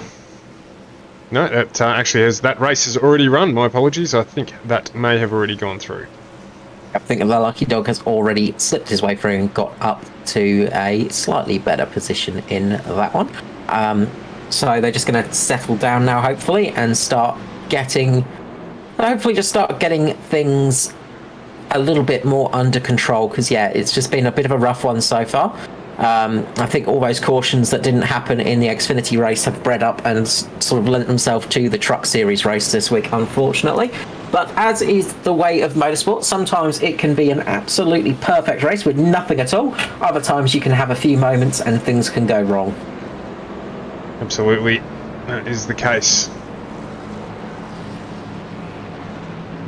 No, that actually has, that race has already run. My apologies. I think that may have already gone through. I think the lucky dog has already slipped his way through and got up to a slightly better position in that one. So they're just going to settle down now, hopefully, and start getting things a little bit more under control, because yeah, it's just been a bit of a rough one so far. I think all those cautions that didn't happen in the Xfinity race have bred up and sort of lent themselves to the Truck Series race this week, unfortunately. But as is the way of motorsport, sometimes it can be an absolutely perfect race with nothing at all. Other times you can have a few moments and things can go wrong. Absolutely, that is the case.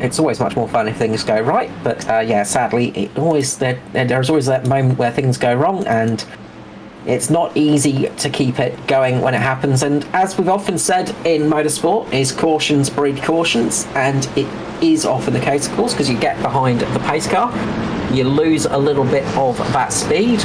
It's always much more fun if things go right, but yeah, sadly, there's always that moment where things go wrong, and it's not easy to keep it going when it happens. And as we've often said in motorsport, is cautions breed cautions, and it is often the case, of course, because you get behind the pace car, you lose a little bit of that speed,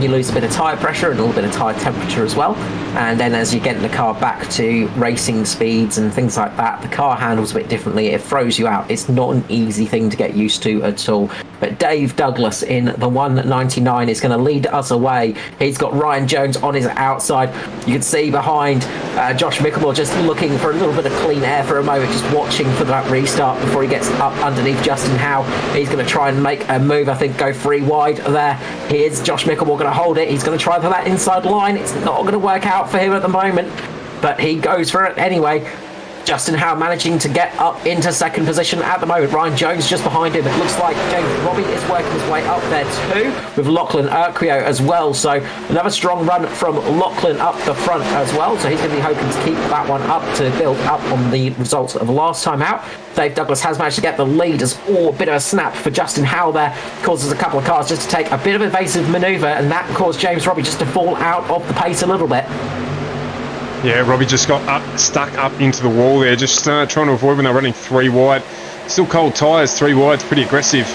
you lose a bit of tyre pressure and a little bit of tyre temperature as well. And then as you get the car back to racing speeds and things like that, the car handles a bit differently. It throws you out. It's not an easy thing to get used to at all. But Dave Douglas in the 199 is going to lead us away. He's got Ryan Jones on his outside. You can see behind Josh Mickelmore just looking for a little bit of clean air for a moment, just watching for that restart before he gets up underneath Justin Howe. He's going to try and make a move, I think, go 3 wide there. Here's Josh Mickelmore going to hold it. He's going to try for that inside line. It's not going to work out for him at the moment, but he goes for it anyway. Justin Howe managing to get up into second position at the moment. Ryan Jones just behind him. It looks like James Robbie is working his way up there too, with Lachlan Urquio as well. So another strong run from Lachlan up the front as well. So he's going to be hoping to keep that one up to build up on the results of last time out. Dave Douglas has managed to get the lead as a bit of a snap for Justin Howe there. Causes a couple of cars just to take a bit of evasive manoeuvre, and that caused James Robbie just to fall out of the pace a little bit. Yeah, Robbie just got stuck up into the wall there, just trying to avoid when they're running 3 wide. Still cold tyres, 3 wide's pretty aggressive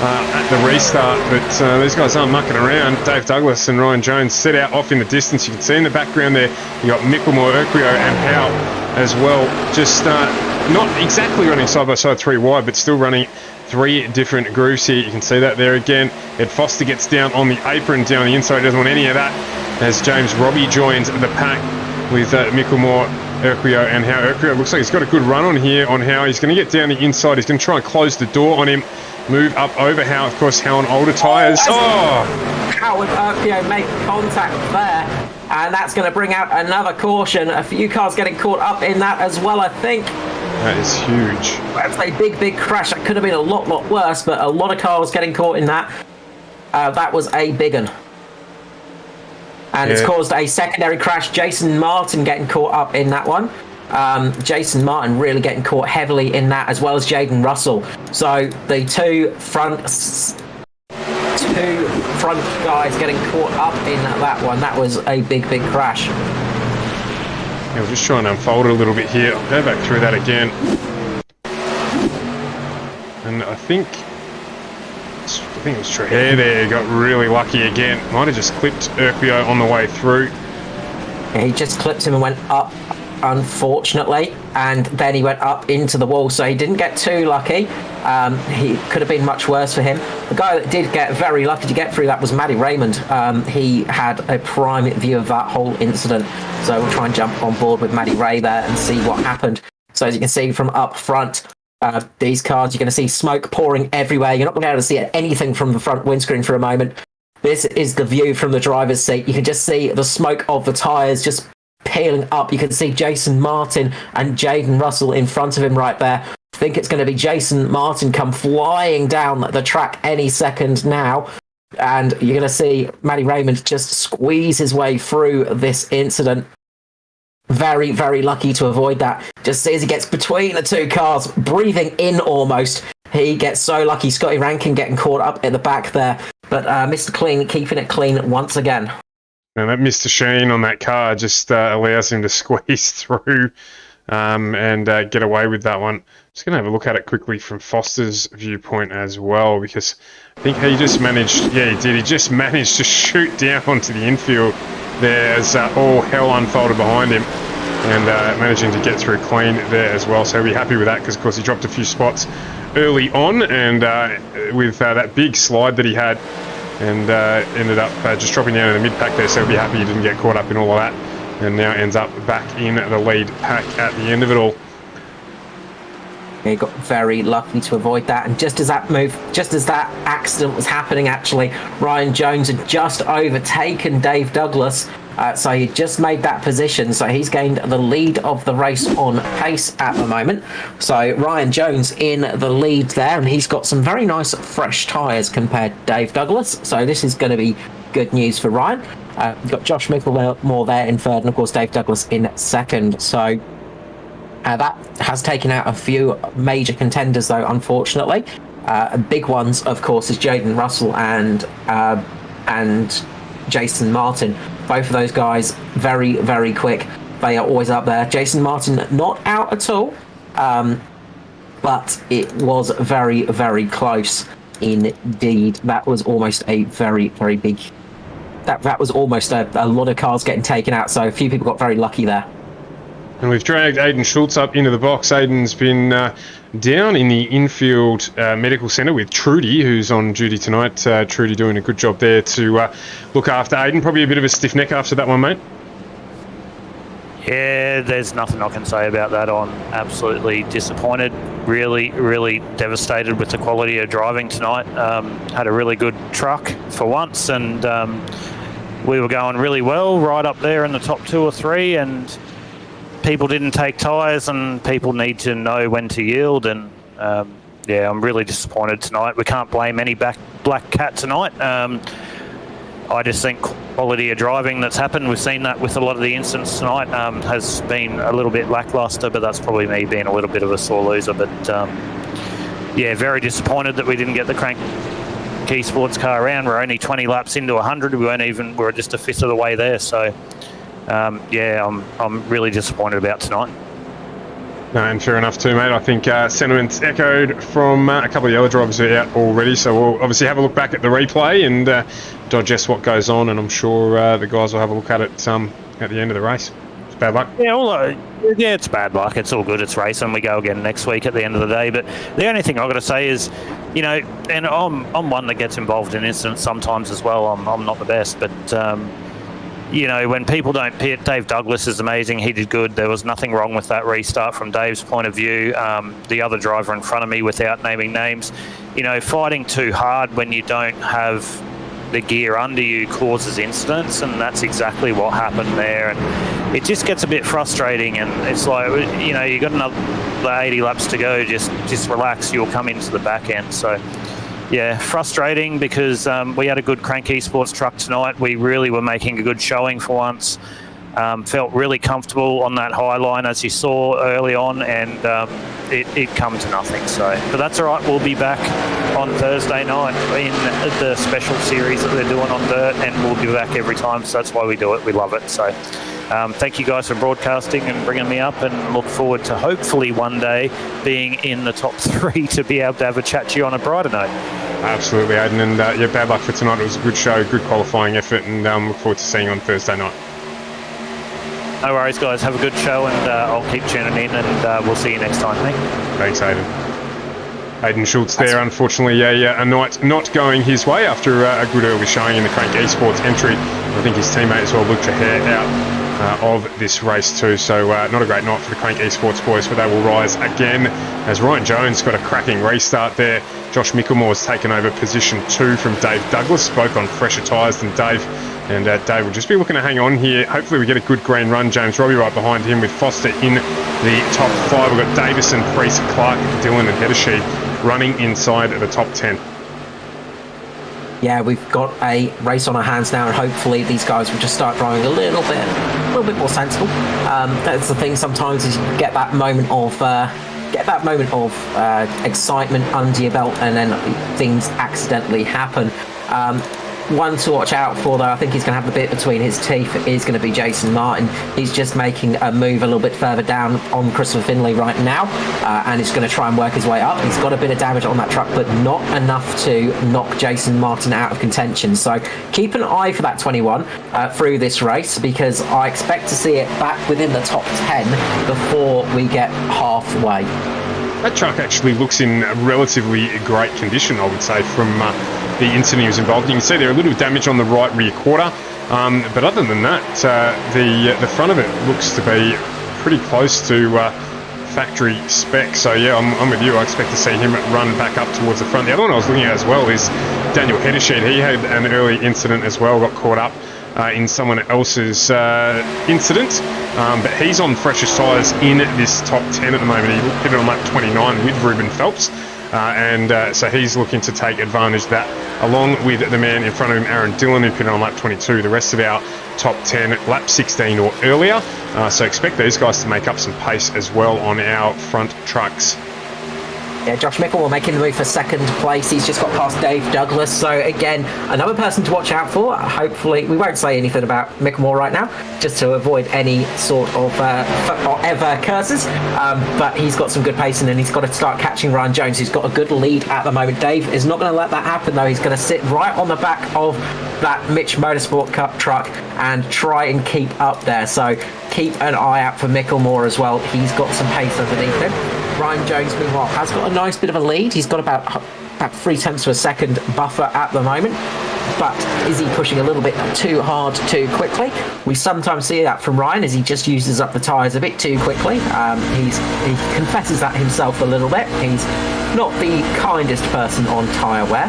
at the restart, but these guys aren't mucking around. Dave Douglas and Ryan Jones set out off in the distance. You can see in the background there, you got Mickelmore, Urquio and Howe as well. Just not exactly running side by side 3 wide, but still running 3 different grooves here. You can see that there again. Ed Foster gets down on the apron down the inside. He doesn't want any of that as James Robbie joins the pack with Mickelmore, Urquio and Howe. Urquio looks like he's got a good run on here on Howe. He's going to get down the inside. He's going to try and close the door on him. Move up over Howe. Of course, Howe on older tyres. Howe and Urquio make contact there. And that's going to bring out another caution. A few cars getting caught up in that as well, I think. That is huge. That's a big crash. That could have been a lot worse, but a lot of cars getting caught in that. That was a big one. And it's caused a secondary crash. Jason Martin getting caught up in that one. Jason Martin really getting caught heavily in that, as well as Jaden Russell. So the two front guys getting caught up in that one. That was a big crash. Yeah, we'll just try and unfold it a little bit here. I'll go back through that again. And I think it was Trehair there, got really lucky again. Might have just clipped Urquio on the way through. Yeah, he just clipped him and went up, unfortunately, and then he went up into the wall, so he didn't get too lucky. He could have been much worse for him. The guy that did get very lucky to get through that was Matty Raymond. He had a prime view of that whole incident, so we'll try and jump on board with Matty Ray there and see what happened. So as you can see from up front, these cars, you're going to see smoke pouring everywhere. You're not going to be able to see anything from the front windscreen for a moment. This is the view from the driver's seat. You can just see the smoke of the tyres just peeling up. You can see Jason Martin and Jaden Russell in front of him right there. I think it's going to be Jason Martin come flying down the track any second now. And you're going to see Matty Raymond just squeeze his way through this incident. Very lucky to avoid that. Just see as he gets between the two cars, breathing in almost. He gets so lucky. Scotty Rankin getting caught up at the back there. But Mr. Clean keeping it clean once again. And that Mr. Sheen on that car just allows him to squeeze through and get away with that one. Just going to have a look at it quickly from Foster's viewpoint as well, because I think he just managed, yeah, he did. He just managed to shoot down onto the infield there as all hell unfolded behind him, and managing to get through clean there as well. So he'll be happy with that, because of course he dropped a few spots early on, and with that big slide that he had, and ended up just dropping down in the mid-pack there. So he'll be happy he didn't get caught up in all of that, and now ends up back in the lead pack at the end of it all. He got very lucky to avoid that, and just as that accident was happening, actually, Ryan Jones had just overtaken Dave Douglas, so he just made that position, so he's gained the lead of the race on pace at the moment. So Ryan Jones in the lead there, and he's got some very nice fresh tyres compared to Dave Douglas, so this is going to be good news for Ryan. We've got Josh Mickelmore there in third, and of course Dave Douglas in second, so that has taken out a few major contenders, though, unfortunately. Big ones, of course, is Jaden Russell and Jason Martin. Both of those guys very quick. They are always up there. Jason Martin not out at all, but it was very close indeed. That was almost a very big. That was almost a lot of cars getting taken out. So a few people got very lucky there. And we've dragged Aidan Schultz up into the box. Aidan's been down in the infield medical centre with Trudy, who's on duty tonight. Trudy doing a good job there to look after Aidan. Probably a bit of a stiff neck after that one, mate. Yeah, there's nothing I can say about that. I'm absolutely disappointed. Really devastated with the quality of driving tonight. Had a really good truck for once, and we were going really well right up there in the top 2 or 3, and people didn't take tyres, and people need to know when to yield. And I'm really disappointed tonight. We can't blame any black cat tonight. I just think quality of driving that's happened, we've seen that with a lot of the incidents tonight, has been a little bit lacklustre, but that's probably me being a little bit of a sore loser. But very disappointed that we didn't get the cranky sports car around. We're only 20 laps into 100. We're just a fifth of the way there. So I'm really disappointed about tonight. No, and fair enough too, mate. I think sentiments echoed from a couple of the other drivers who are out already, so we'll obviously have a look back at the replay and digest what goes on, and I'm sure the guys will have a look at it at the end of the race. It's bad luck. Yeah, it's bad luck. It's all good. It's racing. We go again next week at the end of the day. But the only thing I've got to say is, and I'm one that gets involved in incidents sometimes as well. I'm not the best, but when people don't pit, Dave Douglas is amazing. He did good. There was nothing wrong with that restart from Dave's point of view. The other driver in front of me, without naming names, fighting too hard when you don't have the gear under you causes incidents, and that's exactly what happened there. And it just gets a bit frustrating, and it's like, you got another 80 laps to go. Just relax. You'll come into the back end. So. Yeah, frustrating because we had a good cranky sports truck tonight. We really were making a good showing for once. Felt really comfortable on that high line, as you saw early on, and it come to nothing. But that's all right. We'll be back on Thursday night in the special series that they're doing on dirt, and we'll be back every time. So that's why we do it. We love it. So thank you guys for broadcasting and bringing me up, and look forward to hopefully one day being in the top 3 to be able to have a chat to you on a brighter note. Absolutely, Aidan, and bad luck for tonight. It was a good show, good qualifying effort, and look forward to seeing you on Thursday night. No worries, guys. Have a good show, and I'll keep tuning in, and we'll see you next time. Thanks, Aidan. Aidan Schultz there, unfortunately, a night not going his way after a good early showing in the Crank Esports entry. I think his teammate as well, Luke Trahare, out of this race too. So not a great night for the Crank Esports boys, but they will rise again as Ryan Jones got a cracking restart there. Josh Micklemore's taken over position 2 from Dave Douglas, both on fresher tyres than Dave. And Dave will just be looking to hang on here. Hopefully we get a good green run. James Robbie right behind him with Foster in the top 5. We've got Davison, Priest, Clark, Dillon and Heddersheed running inside the top 10. Yeah, we've got a race on our hands now, and hopefully these guys will just start driving a little bit more sensible. That's the thing. Sometimes is you get that moment of excitement under your belt, and then things accidentally happen. One to watch out for, though, I think he's going to have the bit between his teeth, is going to be Jason Martin. He's just making a move a little bit further down on Christopher Finlay right now, and he's going to try and work his way up. He's got a bit of damage on that truck, but not enough to knock Jason Martin out of contention. So keep an eye for that 21 through this race, because I expect to see it back within the top 10 before we get halfway. That truck actually looks in relatively great condition, I would say, from the incident he was involved in. You can see there a little damage on the right rear quarter, but other than that, the front of it looks to be pretty close to factory spec. So yeah, I'm with you. I expect to see him run back up towards the front. The other one I was looking at as well is Daniel Heddersheed. He had an early incident as well, got caught up in someone else's incident, but he's on freshest tyres in this top 10 at the moment. He pitted on lap 29 with Ruben Phelps, and so he's looking to take advantage of that, along with the man in front of him, Aaron Dillon, who pitted on lap 22. The rest of our top 10 lap 16 or earlier, so expect these guys to make up some pace as well on our front trucks. Yeah, Josh Micklemore making the move for second place. He's just got past Dave Douglas. So again, another person to watch out for. Hopefully, we won't say anything about Micklemore right now, just to avoid any sort of ever curses. But he's got some good pace, and then he's got to start catching Ryan Jones, who's got a good lead at the moment. Dave is not going to let that happen, though. He's going to sit right on the back of that Mitch Motorsport Cup truck and try and keep up there. So keep an eye out for Micklemore as well. He's got some pace underneath him. Ryan Jones, meanwhile, has got a nice bit of a lead. He's got about 0.3 of a second buffer at the moment. But is he pushing a little bit too hard too quickly? We sometimes see that from Ryan, as he just uses up the tyres a bit too quickly. He confesses that himself a little bit. He's not the kindest person on tyre wear,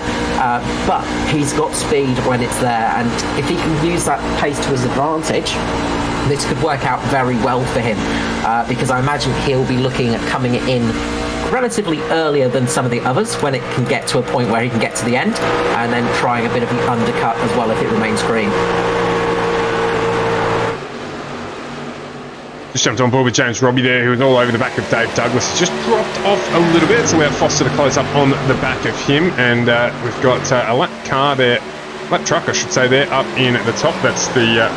but he's got speed when it's there. And if he can use that pace to his advantage, this could work out very well for him, because I imagine he'll be looking at coming in relatively earlier than some of the others when it can get to a point where he can get to the end, and then trying a bit of the undercut as well if it remains green. Just jumped on board with James Robbie there, who was all over the back of Dave Douglas. Just dropped off a little bit. It's allowed Foster to close up on the back of him. And we've got a lap car there, lap truck, I should say, there up in the top. That's the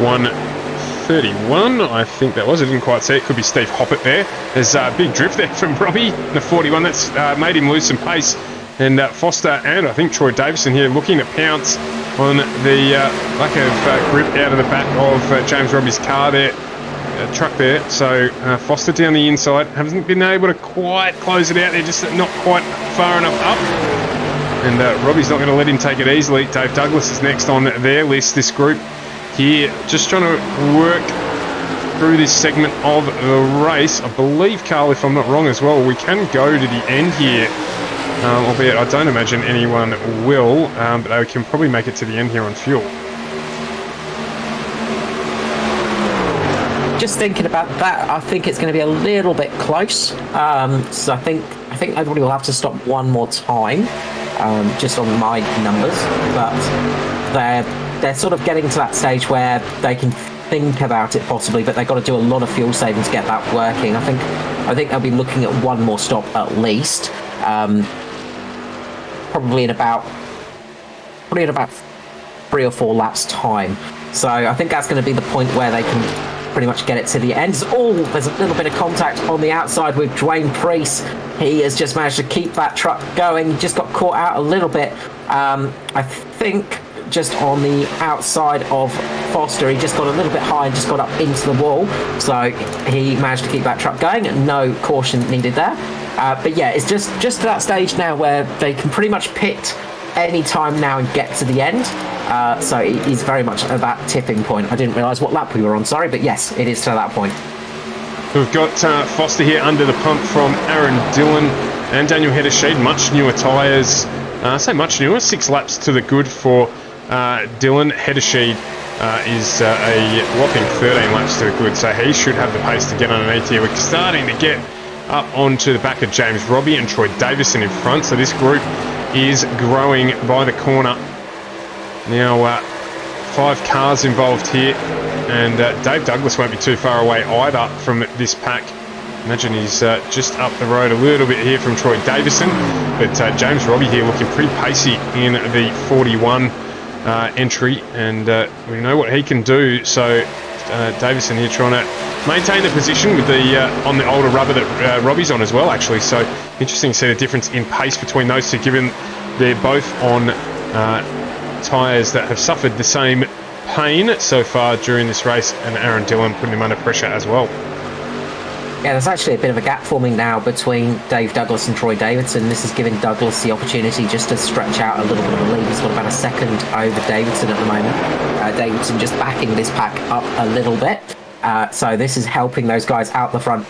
131, I think that was. I didn't quite see it. Could be Steve Hoppett there. There's a big drift there from Robbie, the 41. That's made him lose some pace. And Foster and I think Troy Davison here looking to pounce on the lack of grip out of the back of James Robbie's car there. Truck there, so Foster down the inside, hasn't been able to quite close it out. They're just not quite far enough up, and Robbie's not going to let him take it easily. Dave Douglas is next on their list. This group here just trying to work through this segment of the race. I believe, Carl, if I'm not wrong as well, we can go to the end here, albeit I don't imagine anyone will, but they can probably make it to the end here on fuel. Just thinking about that, I think it's going to be a little bit close. So I think everybody will have to stop one more time, just on my numbers. But they're sort of getting to that stage where they can think about it possibly, but they've got to do a lot of fuel saving to get that working. I think they'll be looking at one more stop at least, probably in about 3 or 4 laps time. So I think that's going to be the point where they can pretty much get it to the end. There's a little bit of contact on the outside with Dwayne Priest. He has just managed to keep that truck going. He just got caught out a little bit. I think just on the outside of Foster, he just got a little bit high and just got up into the wall. So he managed to keep that truck going. No caution needed there. But yeah, it's just to that stage now where they can pretty much pit any time now and get to the end. So it is very much at that tipping point. I didn't realise what lap we were on, sorry, but yes, it is to that point. We've got Foster here under the pump from Aaron Dillon and Daniel Hedersheed. Much newer tyres. I say much newer, 6 laps to the good for Dillon. Hedersheed is a whopping 13 laps to the good, so he should have the pace to get underneath here. We're starting to get up onto the back of James Robbie and Troy Davison in front, so this group is growing by the corner. Now 5 cars involved here, and Dave Douglas won't be too far away either from this pack. Imagine he's just up the road a little bit here from Troy Davison, but James Robbie here looking pretty pacey in the 41 entry, and we know what he can do. So Davison here trying to maintain the position with the on the older rubber that Robbie's on as well, actually. So interesting to see the difference in pace between those two, given they're both on tyres that have suffered the same pain so far during this race, and Aaron Dillon putting him under pressure as well. Yeah, there's actually a bit of a gap forming now between Dave Douglas and Troy Davidson. This is giving Douglas the opportunity just to stretch out a little bit of a lead. He's got about a second over Davidson at the moment. Davidson just backing this pack up a little bit. So this is helping those guys out the front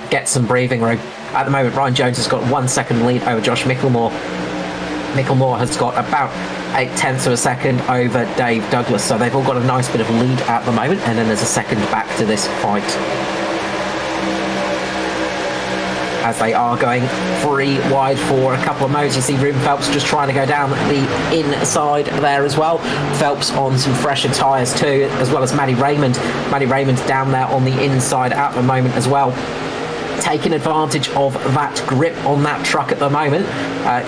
get some breathing room. At the moment, Ryan Jones has got 1 second lead over Josh Micklemore. Micklemore has got about 0.8 of a second over Dave Douglas. So they've all got a nice bit of lead at the moment, and then there's a second back to this fight, as they are going 3 wide for a couple of modes. You see Ruben Phelps just trying to go down the inside there as well. Phelps on some fresher tyres too, as well as Matty Raymond. Matty Raymond down there on the inside at the moment as well, taking advantage of that grip on that truck at the moment.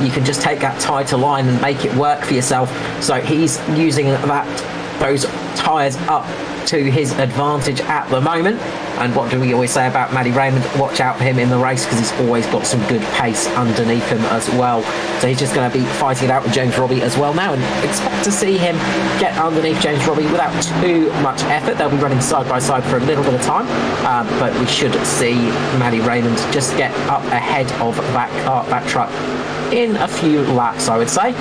You can just take that tighter line and make it work for yourself. So he's using those tyres up to his advantage at the moment. And what do we always say about Matty Raymond? Watch out for him in the race, because he's always got some good pace underneath him as well. So he's just going to be fighting it out with James Robbie as well now, and expect to see him get underneath James Robbie without too much effort. They'll be running side by side for a little bit of time, but we should see Matty Raymond just get up ahead of that truck in a few laps, I would say.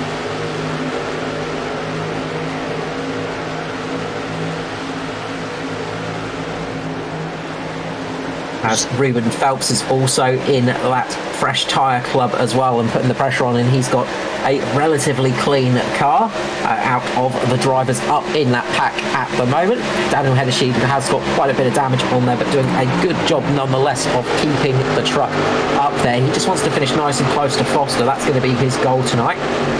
as Ruben Phelps is also in that fresh tyre club as well and putting the pressure on, and he's got a relatively clean car out of the drivers up in that pack at the moment. Daniel Hennessy has got quite a bit of damage on there, but doing a good job nonetheless of keeping the truck up there. He just wants to finish nice and close to Foster. That's going to be his goal tonight,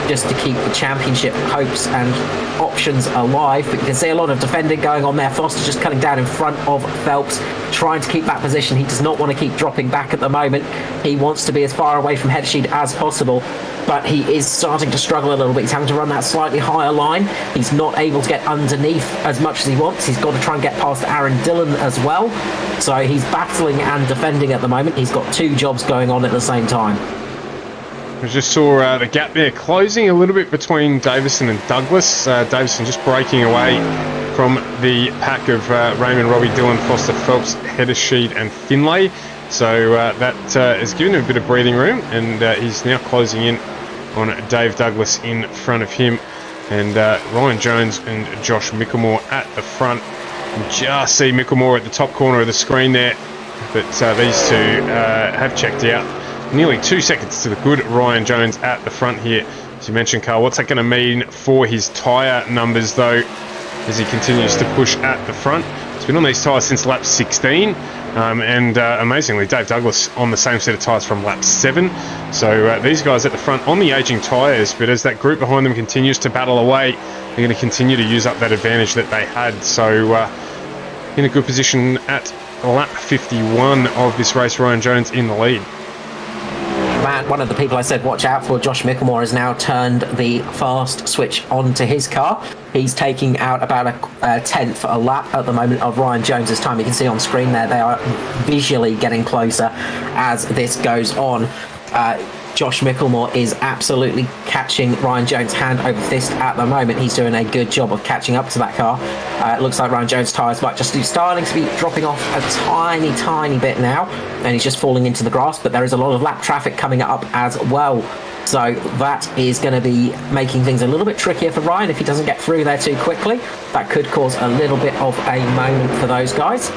just to keep the championship hopes and options alive. But you can see a lot of defending going on there. Foster just cutting down in front of Phelps, trying to keep that position. He does not want to keep dropping back at the moment. He wants to be as far away from Hennessy as possible, but he is starting to struggle a little bit. He's having to run that slightly higher line. He's not able to get underneath as much as he wants. He's got to try and get past Aaron Dillon as well. So he's battling and defending at the moment. He's got two jobs going on at the same time. We just saw the gap there closing a little bit between Davison and Douglas. Davison just breaking away from the pack of Raymond, Robbie, Dillon, Foster, Phelps, Hedersheed and Finlay. So that has given him a bit of breathing room, and he's now closing in on Dave Douglas in front of him, and Ryan Jones and Josh Micklemore at the front. You just see Micklemore at the top corner of the screen there, but these two have checked out. Nearly 2 seconds to the good Ryan Jones at the front here. As you mentioned, Carl, what's that going to mean for his tyre numbers, though, as he continues to push at the front? He's been on these tyres since lap 16, and amazingly, Dave Douglas on the same set of tyres from lap 7. So these guys at the front on the ageing tyres, but as that group behind them continues to battle away, they're going to continue to use up that advantage that they had. So in a good position at lap 51 of this race, Ryan Jones in the lead. Man, one of the people I said watch out for, Josh Micklemore, has now turned the fast switch onto his car. He's taking out about a tenth a lap at the moment of Ryan Jones's time. You can see on screen there they are visually getting closer as this goes on. Josh Micklemore is absolutely catching Ryan Jones hand over fist at the moment. He's doing a good job of catching up to that car. It looks like Ryan Jones' tyres might just be starting to be dropping off a tiny bit now, and he's just falling into the grass, but there is a lot of lap traffic coming up as well. So that is going to be making things a little bit trickier for Ryan if he doesn't get through there too quickly. That could cause a little bit of a moment for those guys.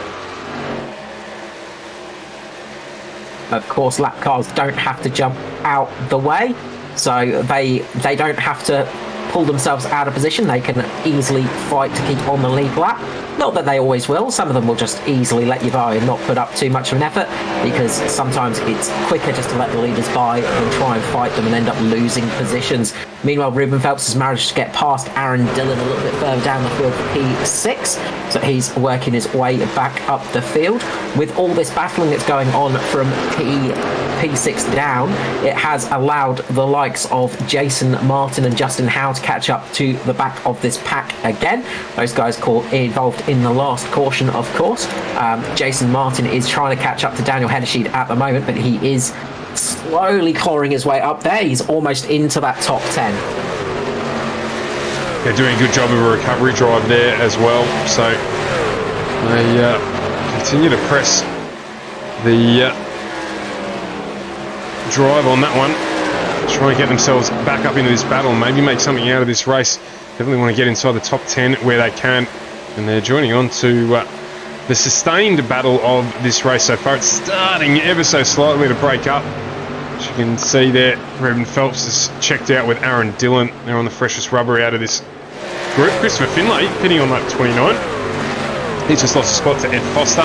Of course, lap cars don't have to jump out the way, so they don't have to pull themselves out of position. They can easily fight to keep on the lead lap. Not that they always will. Some of them will just easily let you by and not put up too much of an effort, because sometimes it's quicker just to let the leaders by than try and fight them and end up losing positions. Meanwhile, Ruben Phelps has managed to get past Aaron Dillon a little bit further down the field for P6, so he's working his way back up the field. With all this battling that's going on from P6 down, it has allowed the likes of Jason Martin and Justin Howe to catch up to the back of this pack again. Those guys involved in the last caution, of course. Jason Martin is trying to catch up to Daniel Hennessy at the moment, but he is slowly clawing his way up there. He's almost into that top 10. They're doing a good job of a recovery drive there as well, so they continue to press the drive on that one, try and get themselves back up into this battle and maybe make something out of this race. Definitely want to get inside the top 10 where they can, and they're joining on to the sustained battle of this race so far. It's starting ever so slightly to break up. As you can see there, Ruben Phelps has checked out with Aaron Dillon. They're on the freshest rubber out of this group. Christopher Finlay pitting on lap 29. He's just lost a spot to Ed Foster.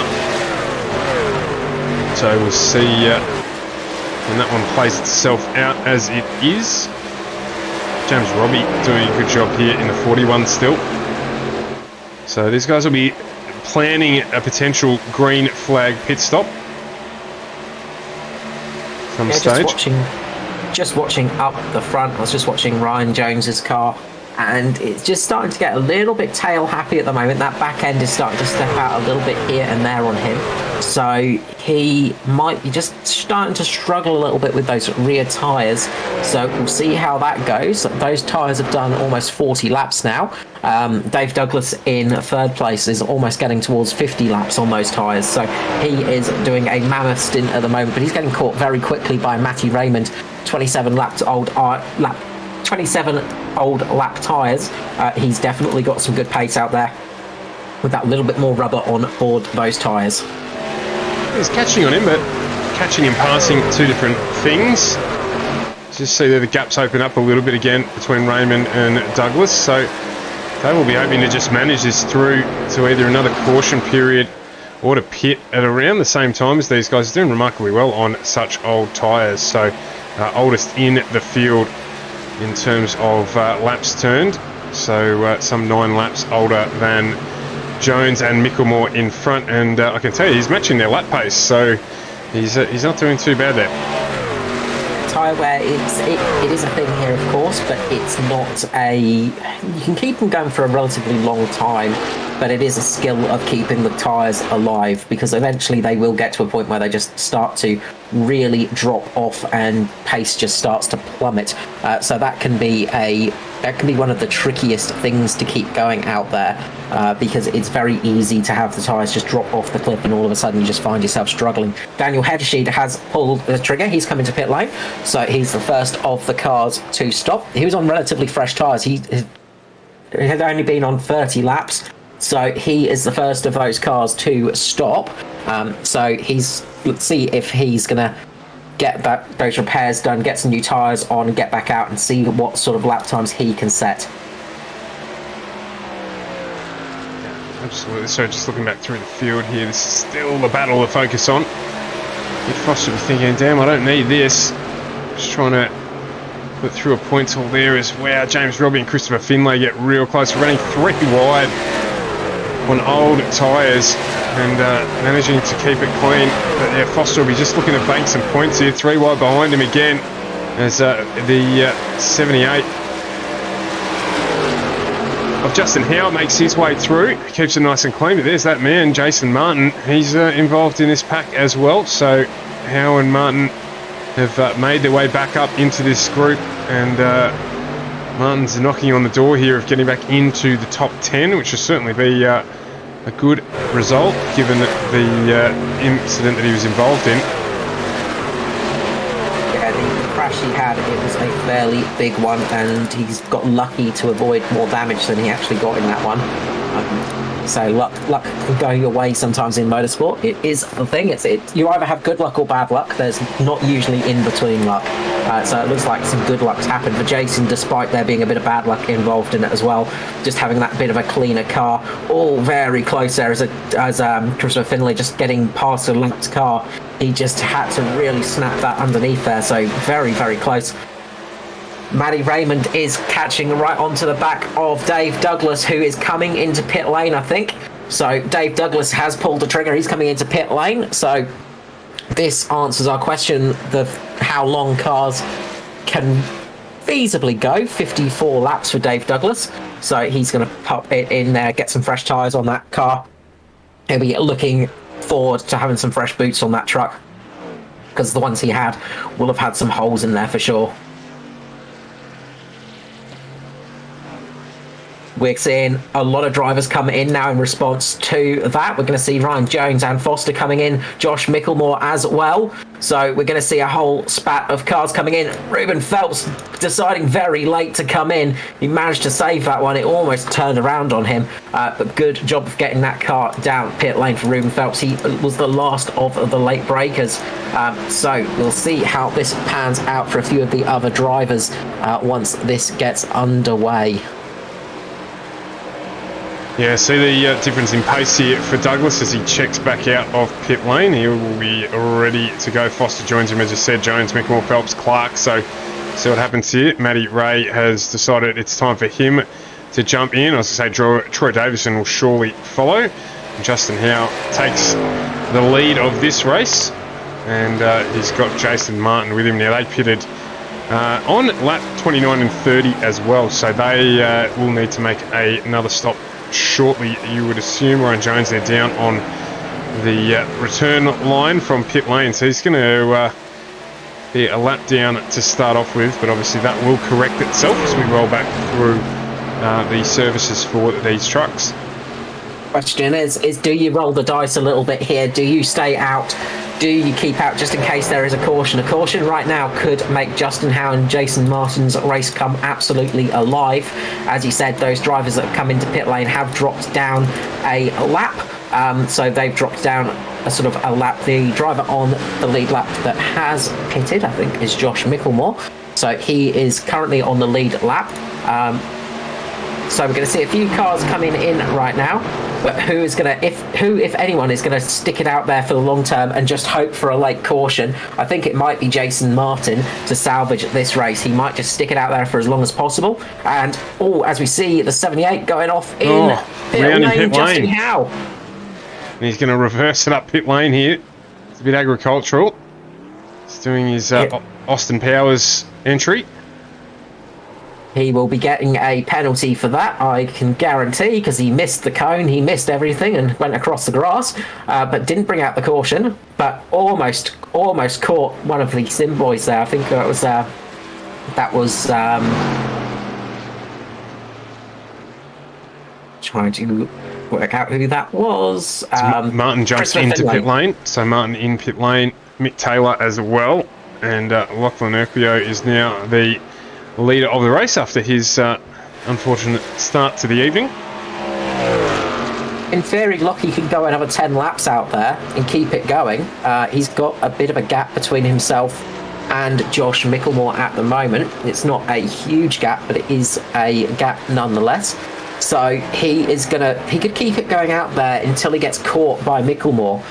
So we'll see when that one plays itself out as it is. James Robbie doing a good job here in the 41 still. So these guys will be planning a potential green flag pit stop. Some stage. Just watching up the front. I was just watching Ryan Jones's car, and it's just starting to get a little bit tail happy at the moment. That back end is starting to step out a little bit here and there on him, so he might be just starting to struggle a little bit with those rear tyres. So we'll see how that goes. Those tyres have done almost 40 laps now. Dave Douglas in third place is almost getting towards 50 laps on those tyres, so he is doing a mammoth stint at the moment, but he's getting caught very quickly by Matty Raymond. 27 old lap tyres. He's definitely got some good pace out there with that little bit more rubber on board those tyres. He's catching on him, but catching and passing, two different things. Just see there the gaps open up a little bit again between Raymond and Douglas. So they will be hoping to just manage this through to either another caution period or to pit at around the same time as these guys are doing remarkably well on such old tyres. So oldest in the field in terms of laps turned. So some 9 laps older than Jones and Micklemore in front. And I can tell you, he's matching their lap pace. So he's not doing too bad there. Tyre wear, it is a thing here, of course, but it's not a... You can keep them going for a relatively long time, but it is a skill of keeping the tyres alive, because eventually they will get to a point where they just start to really drop off and pace just starts to plummet. So that can be one of the trickiest things to keep going out there, because it's very easy to have the tyres just drop off the cliff and all of a sudden you just find yourself struggling. Daniel Hedgersheed has pulled the trigger. He's come into pit lane, so he's the first of the cars to stop. He was on relatively fresh tyres. He had only been on 30 laps, so he is the first of those cars to stop. So let's see if he's going to get those repairs done, get some new tyres on, and get back out and see what sort of lap times he can set. Absolutely. So just looking back through the field here, this is still the battle to focus on. If Foster will be thinking, damn, I don't need this. Just trying to put through a point tool there as wow, James Robbie and Christopher Finlay get real close. We're running 3 wide on old tyres and managing to keep it clean. But yeah, Foster will be just looking to bank some points here. 3 wide behind him again as the 78 of Justin Howe makes his way through. Keeps it nice and clean. But there's that man, Jason Martin. He's involved in this pack as well. So Howe and Martin have made their way back up into this group, and Martin's knocking on the door here of getting back into the top 10, which will certainly be a good result given the incident that he was involved in. Yeah, the crash he had, it was a fairly big one, and he's got lucky to avoid more damage than he actually got in that one. So luck can go your way sometimes in motorsport. It is the thing. You either have good luck or bad luck. There's not usually in between luck. So it looks like some good luck's happened for Jason, despite there being a bit of bad luck involved in it as well. Just having that bit of a cleaner car, all very close there as Christopher Finlay just getting past a lapped car. He just had to really snap that underneath there. So very, very close. Matty Raymond is catching right onto the back of Dave Douglas, who is coming into pit lane, I think. So Dave Douglas has pulled the trigger. He's coming into pit lane. So this answers our question of how long cars can feasibly go. 54 laps for Dave Douglas. So he's going to pop it in there, get some fresh tyres on that car. He'll be looking forward to having some fresh boots on that truck, because the ones he had will have had some holes in there for sure. We're seeing a lot of drivers come in now in response to that. We're going to see Ryan Jones and Foster coming in, Josh Micklemore as well. So we're going to see a whole spat of cars coming in. Ruben Phelps deciding very late to come in. He managed to save that one. It almost turned around on him. But good job of getting that car down pit lane for Ruben Phelps. He was the last of the late breakers. So we'll see how this pans out for a few of the other drivers once this gets underway. Yeah, see the difference in pace here for Douglas as he checks back out of pit lane. He will be ready to go. Foster joins him, as I said, Jones, Micklemore, Phelps, Clark. So see what happens here. Matty Ray has decided it's time for him to jump in. I was going to say Troy Davison will surely follow. Justin Howe takes the lead of this race, and he's got Jason Martin with him now. They pitted on lap 29 and 30 as well, so they will need to make another stop shortly, you would assume. Ryan Jones, they're down on the return line from pit lane, so he's going to be a lap down to start off with, but obviously that will correct itself as we roll back through the services for these trucks. Question is do you roll the dice a little bit here? Do you stay out? Do you keep out just in case there is a caution? A caution right now could make Justin Howe and Jason Martin's race come absolutely alive. As you said, those drivers that have come into pit lane have dropped down a lap. So they've dropped down a sort of a lap. The driver on the lead lap that has pitted, I think, is Josh Micklemore. So he is currently on the lead lap. So we're going to see a few cars coming in right now. But who is going to, if anyone, is going to stick it out there for the long term and just hope for a late caution? I think it might be Jason Martin to salvage this race. He might just stick it out there for as long as possible. And as we see the 78 going off in pit lane, Justin Howe. And he's going to reverse it up pit lane here. It's a bit agricultural. He's doing his Austin Powers entry. He will be getting a penalty for that, I can guarantee, because he missed the cone, he missed everything and went across the grass, but didn't bring out the caution, but almost caught one of the sim boys there. I think that was trying to work out who that was. Martin jumps into pit lane, so Martin in pit lane, Mick Taylor as well, and Lachlan Urquio is now the leader of the race after his unfortunate start to the evening. In theory, Lockie can go another 10 laps out there and keep it going. He's got a bit of a gap between himself and Josh Micklemore at the moment. It's not a huge gap, but it is a gap nonetheless. So he could keep it going out there until he gets caught by Micklemore.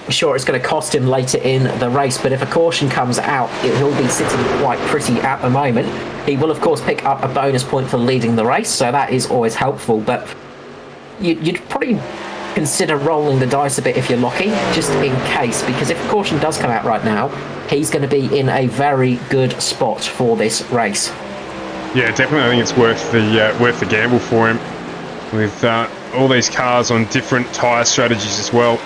Sure, it's going to cost him later in the race, but if a caution comes out, he'll be sitting quite pretty at the moment. He will, of course, pick up a bonus point for leading the race, so that is always helpful, but you'd probably consider rolling the dice a bit if you're Lockie, just in case, because if a caution does come out right now, he's going to be in a very good spot for this race. Yeah, definitely. I think it's worth the gamble for him, with all these cars on different tyre strategies as well.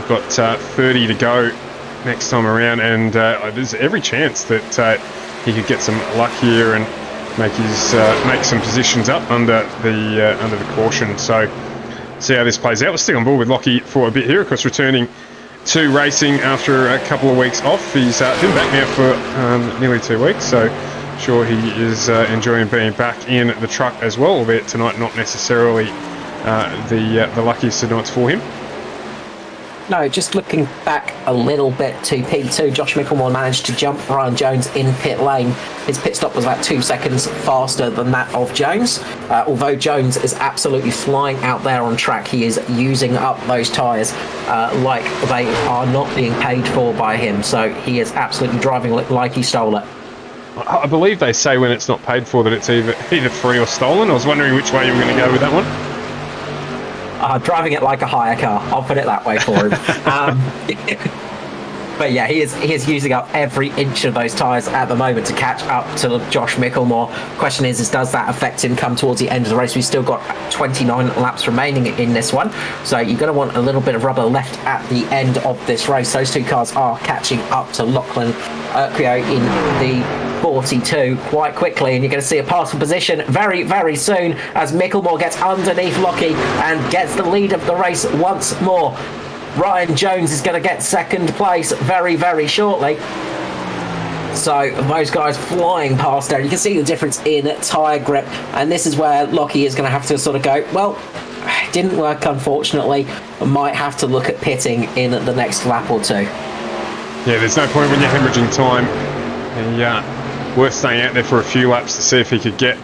Got 30 to go next time around, and there's every chance that he could get some luck here and make some positions up under the caution. So see how this plays out. We'll stick on board with Lockie for a bit here, of course, returning to racing after a couple of weeks off. He's been back now for nearly 2 weeks, so sure he is enjoying being back in the truck as well, albeit tonight not necessarily the luckiest of nights for him. No, just looking back a little bit to P2, Josh Micklemore managed to jump Ryan Jones in pit lane. His pit stop was about 2 seconds faster than that of Jones. Although Jones is absolutely flying out there on track, he is using up those tyres like they are not being paid for by him. So he is absolutely driving like he stole it. I believe they say when it's not paid for that it's either free or stolen. I was wondering which way you were going to go with that one. Driving it like a hire car, I'll put it that way for him. But yeah, he is using up every inch of those tyres at the moment to catch up to Josh Micklemore. Question is does that affect him come towards the end of the race? We've still got 29 laps remaining in this one, so you're going to want a little bit of rubber left at the end of this race. Those two cars are catching up to Lachlan Urquio in the 42 quite quickly, and you're going to see a passing position very, very soon as Micklemore gets underneath Lockie and gets the lead of the race once more. Ryan Jones is going to get second place very, very shortly. So those guys flying past there. You can see the difference in tyre grip, and this is where Lockie is going to have to sort of go, well, it didn't work unfortunately. I might have to look at pitting in the next lap or two. Yeah, there's no point when you're hemorrhaging time. Worth staying out there for a few laps to see if he could get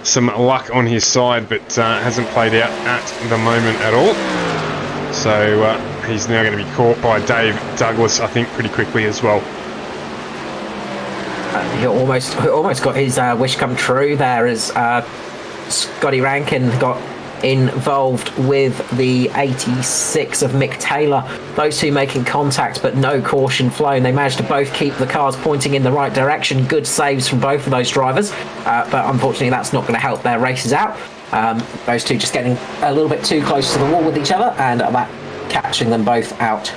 some luck on his side, but hasn't played out at the moment at all. So he's now going to be caught by Dave Douglas, I think, pretty quickly as well. He almost got his wish come true there as Scotty Rankin got involved with the 86 of Mick Taylor. Those two making contact, but no caution flown. They managed to both keep the cars pointing in the right direction. Good saves from both of those drivers, but unfortunately that's not going to help their races out. Those two just getting a little bit too close to the wall with each other, and that catching them both out.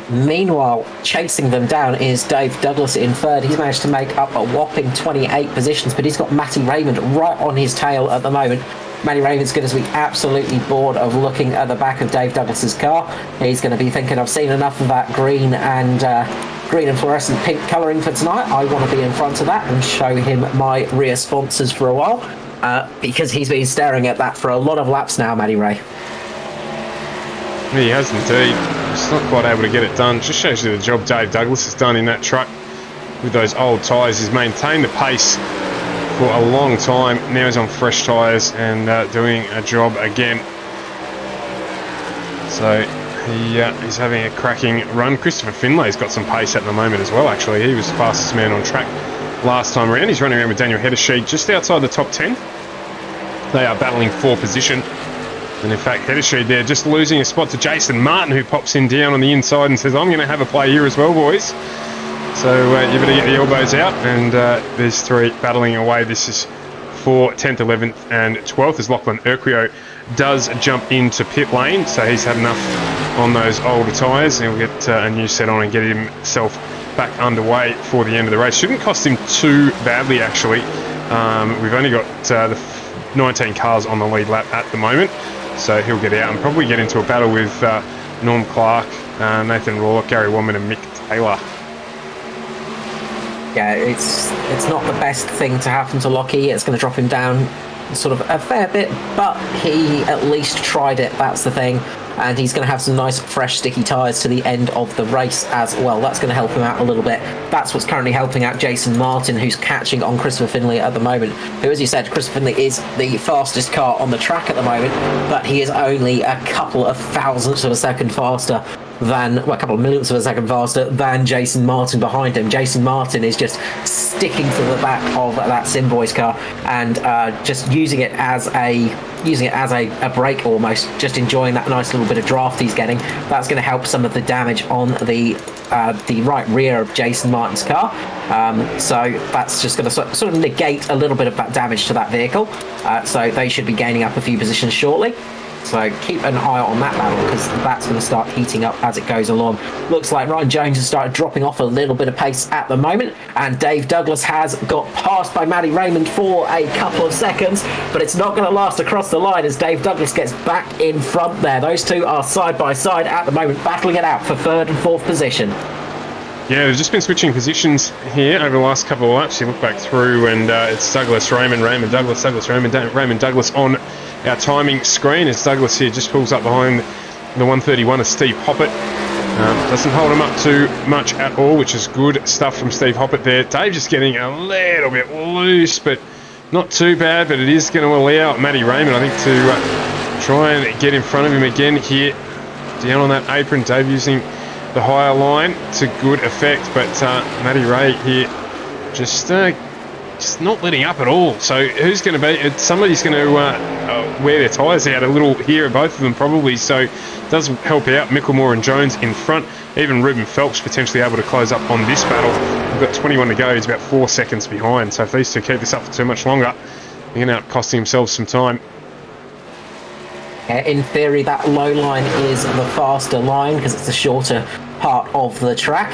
Meanwhile, chasing them down is Dave Douglas in third. He's managed to make up a whopping 28 positions, but he's got Matty Raymond right on his tail at the moment. Matty Raymond's going to be absolutely bored of looking at the back of Dave Douglas's car. He's going to be thinking, I've seen enough of that green and green and fluorescent pink colouring for tonight. I want to be in front of that and show him my rear sponsors for a while, because he's been staring at that for a lot of laps now, Matty Ray. He has indeed. Just not quite able to get it done. Just shows you the job Dave Douglas has done in that truck with those old tyres. He's maintained the pace for a long time. Now he's on fresh tyres and doing a job again. So he's having a cracking run. Christopher Finlay's got some pace at the moment as well, actually. He was the fastest man on track last time around. He's running around with Daniel Hedersheed just outside the top 10. They are battling for position. And in fact, Hedersheed there just losing a spot to Jason Martin, who pops in down on the inside and says, I'm going to have a play here as well, boys. So you better get the elbows out. And there's three battling away. This is for 10th, 11th and 12th as Lachlan Urquio does jump into pit lane. So he's had enough on those older tyres. He'll get a new set on and get himself back underway for the end of the race. Shouldn't cost him too badly, actually. We've only got the 19 cars on the lead lap at the moment. So he'll get out and probably get into a battle with Norm Clark, Nathan Rawlett, Gary Woman and Mick Taylor. Yeah, it's not the best thing to happen to Lockie. It's going to drop him down sort of a fair bit, but he at least tried it. That's the thing. And he's going to have some nice, fresh, sticky tyres to the end of the race as well. That's going to help him out a little bit. That's what's currently helping out Jason Martin, who's catching on Christopher Finlay at the moment, who, as you said, Christopher Finlay is the fastest car on the track at the moment, but he is only a couple of thousandths of a second faster than, well, a couple of millionths of a second faster than Jason Martin behind him. Jason Martin is just sticking to the back of that Simboys car and just using it as a brake almost, just enjoying that nice little bit of draft he's getting. That's going to help some of the damage on the right rear of Jason Martin's car. So that's just going to sort of negate a little bit of that damage to that vehicle. So they should be gaining up a few positions shortly. So keep an eye on that battle, because that's going to start heating up as it goes along. Looks like Ryan Jones has started dropping off a little bit of pace at the moment, and Dave Douglas has got passed by Matty Raymond for a couple of seconds, but it's not going to last across the line as Dave Douglas gets back in front there. Those two are side by side at the moment, battling it out for third and fourth position. Yeah, we've just been switching positions here over the last couple of laps. You look back through and it's Douglas, Raymond, Douglas, Douglas, Raymond, Douglas on our timing screen as Douglas here just pulls up behind the 131 of Steve Hoppett. Doesn't hold him up too much at all, which is good stuff from Steve Hoppett there. Dave just getting a little bit loose, but not too bad, but it is going to allow Matty Raymond, I think, to try and get in front of him again here. Down on that apron, Dave using the higher line to good effect, but Matty Ray here just not letting up at all. So who's going to be? Somebody's going to wear their tyres out a little here, both of them probably. So it does help out Mickelmore and Jones in front. Even Ruben Phelps potentially able to close up on this battle. We've got 21 to go. He's about 4 seconds behind. So if these two keep this up for too much longer, they're going to end up costing themselves some time. In theory, that low line is the faster line because it's the shorter part of the track,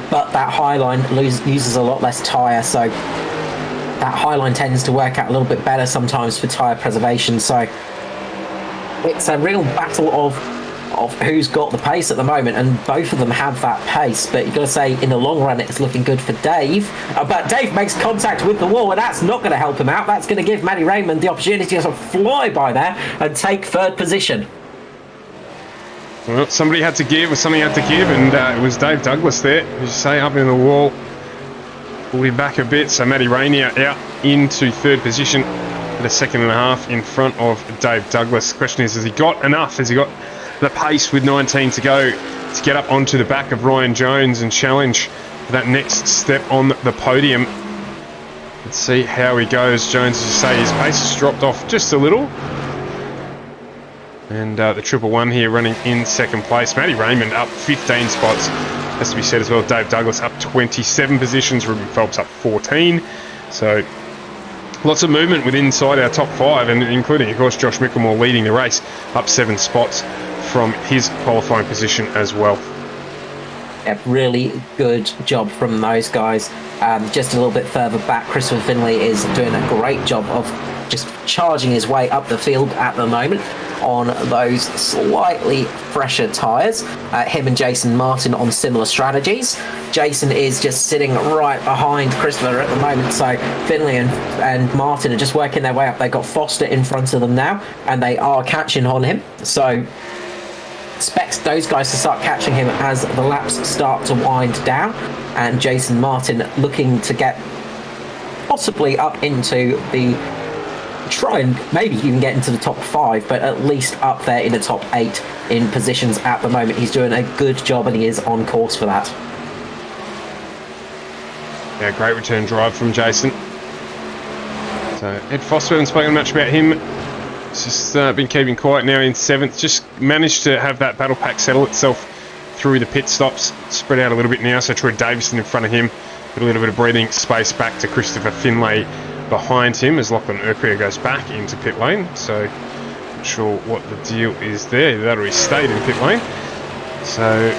but that high line uses a lot less tyre, so that high line tends to work out a little bit better sometimes for tyre preservation. So it's a real battle of who's got the pace at the moment, and both of them have that pace, but you've got to say in the long run it's looking good for Dave, but Dave makes contact with the wall and that's not going to help him out. That's going to give Matty Raymond the opportunity to sort of fly by there and take third position. Well, somebody had to give, or something had to give, and it was Dave Douglas there, as you say, up in the wall. Pulled him back a bit, so Matty Rainier out into third position at a second and a half in front of Dave Douglas. The question is, has he got enough? Has he got the pace with 19 to go to get up onto the back of Ryan Jones and challenge for that next step on the podium? Let's see how he goes. Jones, as you say, his pace has dropped off just a little. And the 111 here running in second place. Matty Raymond up 15 spots. Has to be said as well, Dave Douglas up 27 positions. Ruben Phelps up 14. So lots of movement within inside our top five, and including, of course, Josh Mickelmore leading the race up 7 spots from his qualifying position as well. Yeah, really good job from those guys. Just a little bit further back, Christopher Finlay is doing a great job of just charging his way up the field at the moment. on those slightly fresher tyres. Him and Jason Martin on similar strategies. Jason is just sitting right behind Christopher at the moment, so Finlay and Martin are just working their way up. They've got Foster in front of them now, and they are catching on him. So expect those guys to start catching him as the laps start to wind down, and Jason Martin looking to get possibly up into the try and maybe even get into the top 5, but at least up there in the top 8 in positions at the moment. He's doing a good job and he is on course for that. Yeah, great return drive from Jason. So Ed Foster, haven't spoken much about him. He's just been keeping quiet now in 7th. Just managed to have that battle pack settle itself through the pit stops. Spread out a little bit now, so Troy Davison in front of him. With a little bit of breathing space back to Christopher Finlay behind him as Lachlan Urquhart goes back into pit lane. So not sure what the deal is there. That'll he stayed in pit lane. So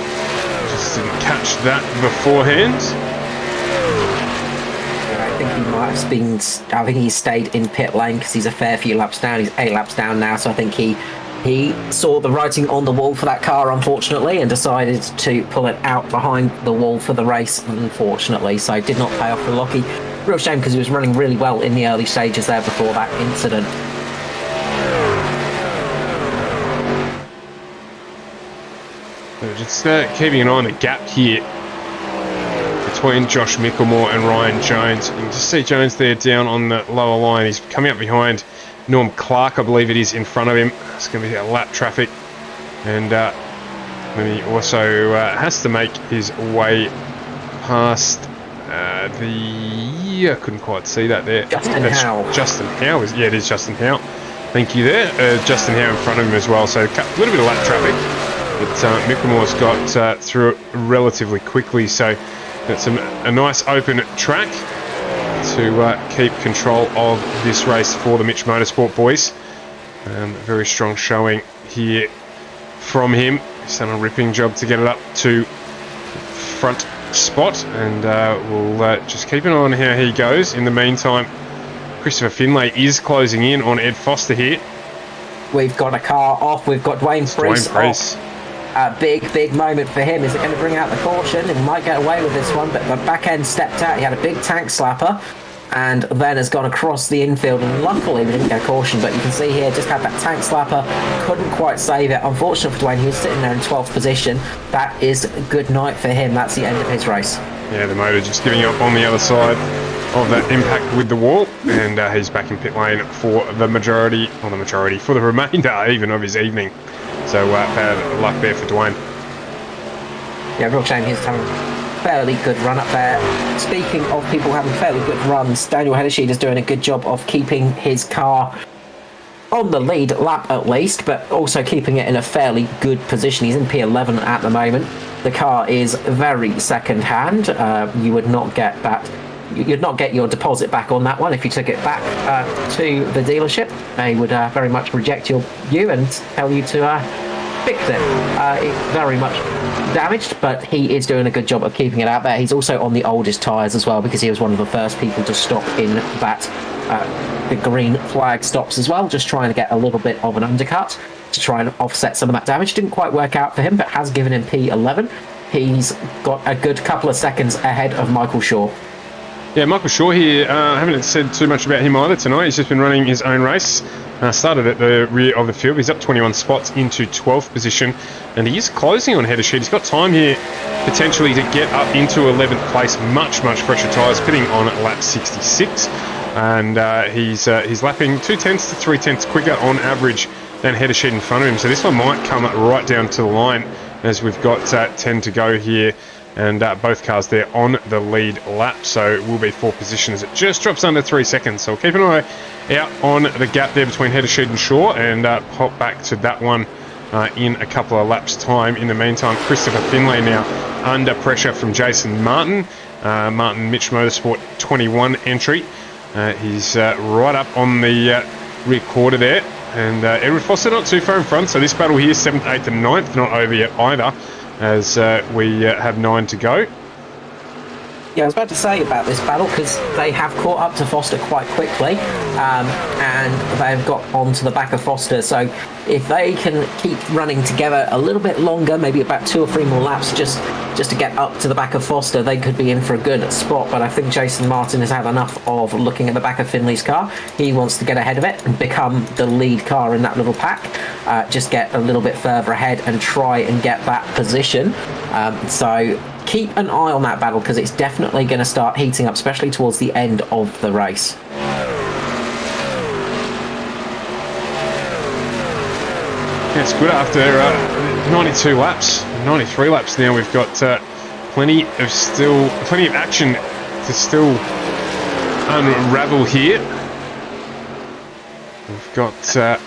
just didn't catch that beforehand. I think he might have been. I think he stayed in pit lane because he's a fair few laps down. He's 8 laps down now, so I think he saw the writing on the wall for that car, unfortunately, and decided to pull it out behind the wall for the race, unfortunately. So did not pay off for Lockie. Real shame because he was running really well in the early stages there before that incident. So just keeping an eye on the gap here between Josh Micklemore and Ryan Jones. You can just see Jones there down on the lower line. He's coming up behind Norm Clark, I believe it is, in front of him. It's going to be a lap traffic. And then he also has to make his way past I couldn't quite see that there. Justin Howe. Justin Howe. Yeah, it is Justin Howe. Thank you there. Justin Howe in front of him as well. So a little bit of lap traffic. But Micklemore's got through it relatively quickly. So that's a nice open track to keep control of this race for the Mitch Motorsport boys. Very strong showing here from him. He's done a ripping job to get it up to front spot, and we'll just keep an eye on how he goes. In the meantime, Christopher Finlay is closing in on Ed Foster here. We've got a car off. We've got Dwayne Preece off. A big moment for him. Is it going to bring out the caution? He might get away with this one, but the back end stepped out. He had a big tank slapper and then has gone across the infield, and luckily we didn't get a caution, but you can see here just had that tank slapper, couldn't quite save it. Unfortunately for Dwayne, he was sitting there in 12th position. That is a good night for him. That's the end of his race. Yeah, the motor just giving up on the other side of that impact with the wall, and he's back in pit lane for the majority, for the remainder even of his evening. So bad luck there for Dwayne. Yeah, real shame. He's having a fairly good run up there. Speaking of people having fairly good runs, Daniel Heddersheed is doing a good job of keeping his car on the lead lap at least, but also keeping it in a fairly good position. He's in P11 at the moment. The car is very second hand. You would not get that. You'd not get your deposit back on that one if you took it back to the dealership. They would very much reject you and tell you to fix it. It's very much damaged, but he is doing a good job of keeping it out there. He's also on the oldest tyres as well, because he was one of the first people to stop in that the green flag stops as well, just trying to get a little bit of an undercut to try and offset some of that damage. Didn't quite work out for him, but has given him P11. He's got a good couple of seconds ahead of Michael Shaw. Yeah, Michael Shaw here, I haven't said too much about him either tonight. He's just been running his own race. Started at the rear of the field. He's up 21 spots into 12th position, and he is closing on Heddersheed. He's got time here potentially to get up into 11th place. Much fresher tyres, pitting on at lap 66, and he's lapping 2/10 to 3/10 quicker on average than Heddersheed in front of him. So this one might come right down to the line as we've got 10 to go here. And both cars there on the lead lap, so it will be 4 positions. It just drops under 3 seconds, so we'll keep an eye out on the gap there between Heddersheed and Shaw, and hop back to that one in a couple of laps' time. In the meantime, Christopher Finlay now under pressure from Jason Martin. Martin, Mitch Motorsport 21 entry. He's right up on the rear quarter there, and Edward Foster not too far in front, so this battle here, 7th, 8th and 9th, not over yet either, as we have 9 to go. Yeah, I was about to say about this battle because they have caught up to Foster quite quickly, and they've got onto the back of Foster. So if they can keep running together a little bit longer, maybe about 2 or 3 more laps, just to get up to the back of Foster, they could be in for a good spot. But I think Jason Martin has had enough of looking at the back of Finley's car. He wants to get ahead of it and become the lead car in that little pack. Just get a little bit further ahead and try and get that position. So keep an eye on that battle because it's definitely going to start heating up, especially towards the end of the race. Yeah, it's good after 92 laps, 93 laps now. We've got plenty of action to still unravel here. We've got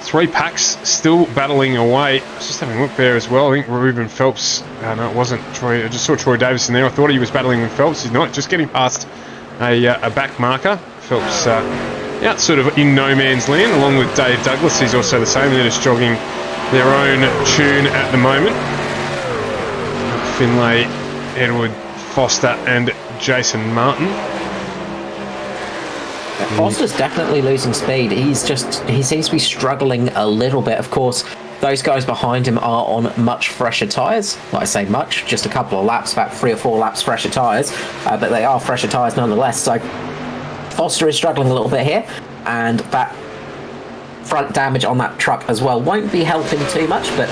3 packs still battling away. I was just having a look there as well. I think Ruben Phelps, no, it wasn't Troy. I just saw Troy Davison there. I thought he was battling with Phelps. He's not, just getting past a back marker. Phelps out sort of in no man's land, along with Dave Douglas. He's also the same. They're just jogging their own tune at the moment. Finlay, Edward Foster and Jason Martin. Foster's definitely losing speed. He seems to be struggling a little bit. Of course, those guys behind him are on much fresher tyres. Well, I say much, just a couple of laps, about 3 or 4 laps fresher tyres, but they are fresher tyres nonetheless. So Foster is struggling a little bit here, and that front damage on that truck as well won't be helping too much, but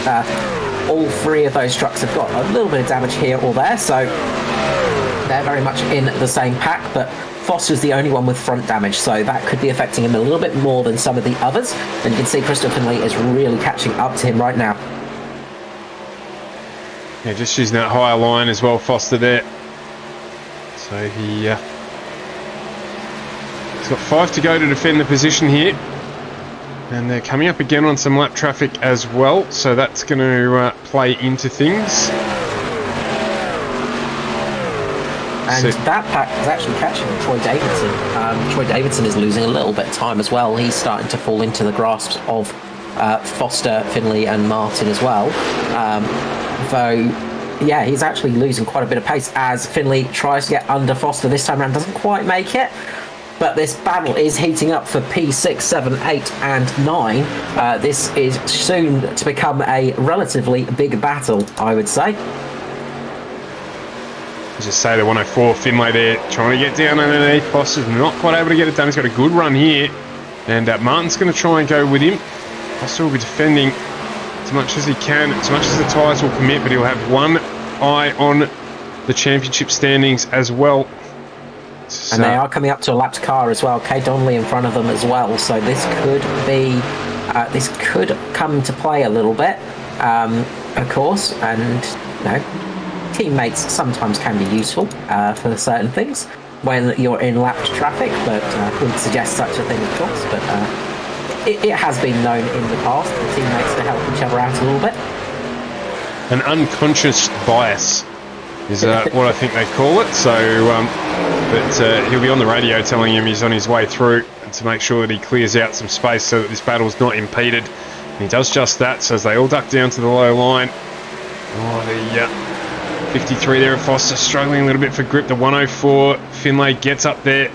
all 3 of those trucks have got a little bit of damage here or there, so they're very much in the same pack, but Foster's the only one with front damage, so that could be affecting him a little bit more than some of the others. And you can see Christopher Finley is really catching up to him right now. Yeah, just using that higher line as well, Foster there. So he's got 5 to go to defend the position here. And they're coming up again on some lap traffic as well, so that's going to play into things. And that pack is actually catching Troy Davidson. Troy Davidson is losing a little bit of time as well. He's starting to fall into the grasp of Foster, Finley and Martin as well. Though, yeah, he's actually losing quite a bit of pace as Finley tries to get under Foster this time around. Doesn't quite make it. But this battle is heating up for P6, 7, 8 and 9. This is soon to become a relatively big battle, I would say. Just say the 104, Finlay there, trying to get down underneath. Foster's not quite able to get it done. He's got a good run here. And Martin's going to try and go with him. Foster will be defending as much as he can, as much as the tyres will commit, but he'll have one eye on the championship standings as well. So, and they are coming up to a lapped car as well. Kay Donnelly in front of them as well. So this could be, this could come to play a little bit, of course. And, you know, teammates sometimes can be useful for certain things when you're in lapped traffic, but I wouldn't suggest such a thing, of course. But it has been known in the past for teammates to help each other out a little bit. An unconscious bias is what I think they call it. So, but he'll be on the radio telling him he's on his way through to make sure that he clears out some space so that this battle's not impeded. And he does just that, so as they all duck down to the low line. Oh, the 53 there of Foster struggling a little bit for grip. The 104, Finlay gets up there,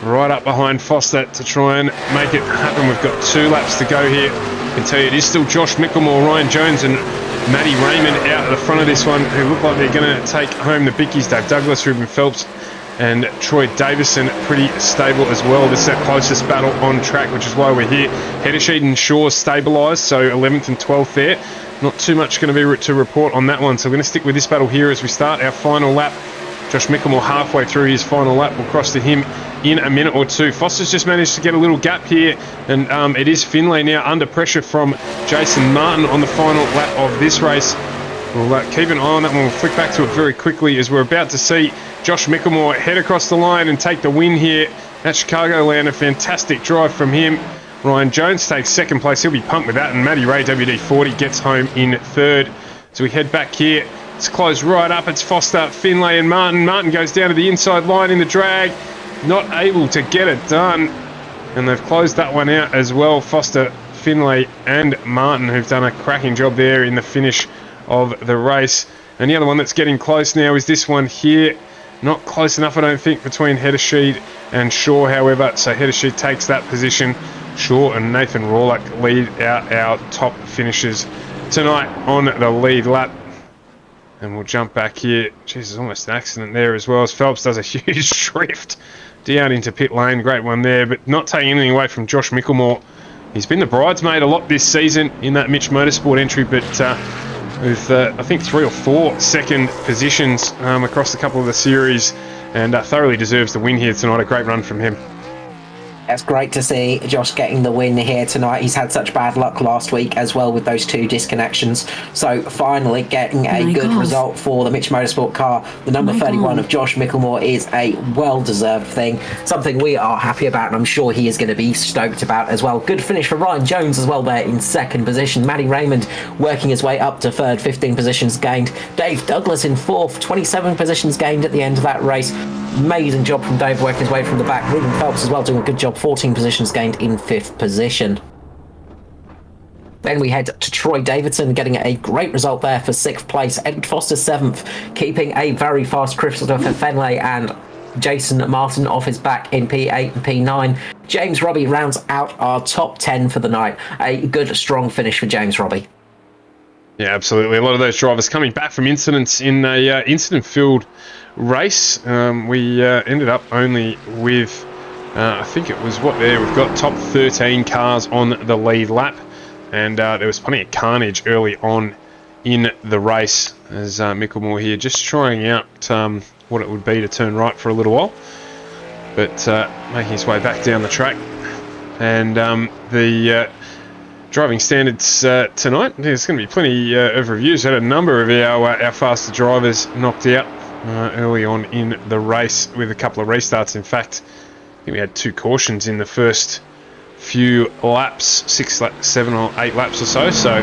right up behind Foster to try and make it happen. We've got 2 laps to go here. I can tell you it is still Josh Mickelmore, Ryan Jones and Matty Raymond out at the front of this one, who look like they're going to take home the bickies. Dave Douglas, Ruben Phelps and Troy Davison pretty stable as well. This is our closest battle on track, which is why we're here. Heddersheed and Shaw stabilised, so 11th and 12th there. Not too much going to be to report on that one, so we're going to stick with this battle here as we start our final lap. Josh Mickelmore halfway through his final lap. We'll cross to him in a minute or two. Foster's just managed to get a little gap here, and it is Finlay now under pressure from Jason Martin on the final lap of this race. We'll keep an eye on that one. We'll flick back to it very quickly as we're about to see Josh Mickelmore head across the line and take the win here at Chicagoland. A fantastic drive from him. Ryan Jones takes second place. He'll be pumped with that. And Matty Ray, WD-40, gets home in third. So we head back here. It's closed right up. It's Foster, Finlay and Martin. Martin goes down to the inside line in the drag. Not able to get it done. And they've closed that one out as well. Foster, Finlay and Martin, who've done a cracking job there in the finish of the race. And the other one that's getting close now is this one here. Not close enough, I don't think, between Heddersheed and Shaw, however. So Heddersheed takes that position. Shaw and Nathan Rawlach lead out our top finishers tonight on the lead lap. And we'll jump back here. Jesus, almost an accident there as well, as Phelps does a huge drift down into pit lane. Great one there, but not taking anything away from Josh Mickelmore. He's been the bridesmaid a lot this season in that Mitch Motorsport entry, but with I think 3 or 4 second positions across a couple of the series, and thoroughly deserves the win here tonight. A great run from him. It's great to see Josh getting the win here tonight. He's had such bad luck last week as well with those 2 disconnections. So finally getting a good result for the Mitch Motorsport car. The number 31 of Josh Mickelmore is a well-deserved thing. Something we are happy about, and I'm sure he is going to be stoked about as well. Good finish for Ryan Jones as well there in 2nd position. Matty Raymond working his way up to 3rd, 15 positions gained. Dave Douglas in 4th, 27 positions gained at the end of that race. Amazing job from Dave working his way from the back. Ruben Phelps as well doing a good job, 14 positions gained in 5th position. Then we head to Troy Davidson, getting a great result there for 6th place. Edward Foster 7th, keeping a very fast Christopher Fenley and Jason Martin off his back in P8 and P9. James Robbie rounds out our top 10 for the night. A good, strong finish for James Robbie. Yeah, absolutely. A lot of those drivers coming back from incidents in a incident-filled race. We ended up only with, I think it was we've got top 13 cars on the lead lap, and there was plenty of carnage early on in the race as Mickelmore here just trying out what it would be to turn right for a little while, but making his way back down the track. And the driving standards tonight, there's going to be plenty of reviews. We had a number of our faster drivers knocked out early on in the race with a couple of restarts. In fact, I think we had 2 cautions in the first few laps, 7 or 8 laps or so. So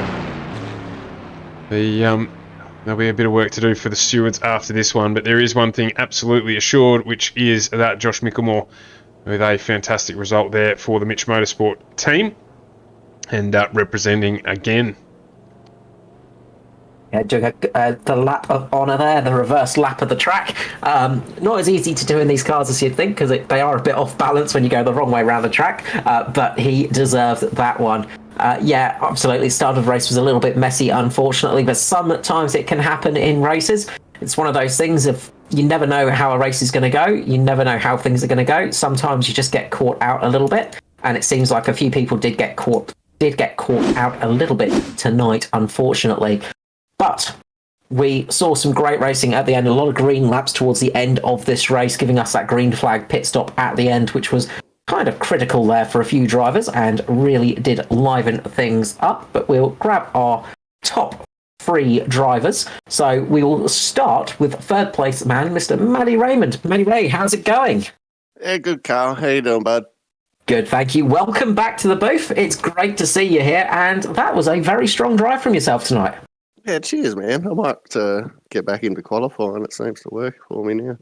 there'll be a bit of work to do for the stewards after this one. But there is one thing absolutely assured, which is that Josh Mickelmore with a fantastic result there for the Mitch Motorsport team, and representing again. Yeah, doing the lap of honour there, the reverse lap of the track. Not as easy to do in these cars as you'd think, because they are a bit off balance when you go the wrong way around the track, but he deserved that one. Yeah, absolutely. Start of the race was a little bit messy, unfortunately, but sometimes it can happen in races. It's one of those things of you never know how a race is going to go. You never know how things are going to go. Sometimes you just get caught out a little bit, and it seems like a few people did get caught out a little bit tonight, unfortunately. But we saw some great racing at the end, a lot of green laps towards the end of this race, giving us that green flag pit stop at the end, which was kind of critical there for a few drivers and really did liven things up. But we'll grab our top 3 drivers. So we will start with 3rd place man, Mr. Matty Raymond. Matty Ray, how's it going? Yeah, good, Carl. How you doing, bud? Good, thank you. Welcome back to the booth. It's great to see you here, and that was a very strong drive from yourself tonight. Yeah, cheers, man. I might get back into qualifying. It seems to work for me now.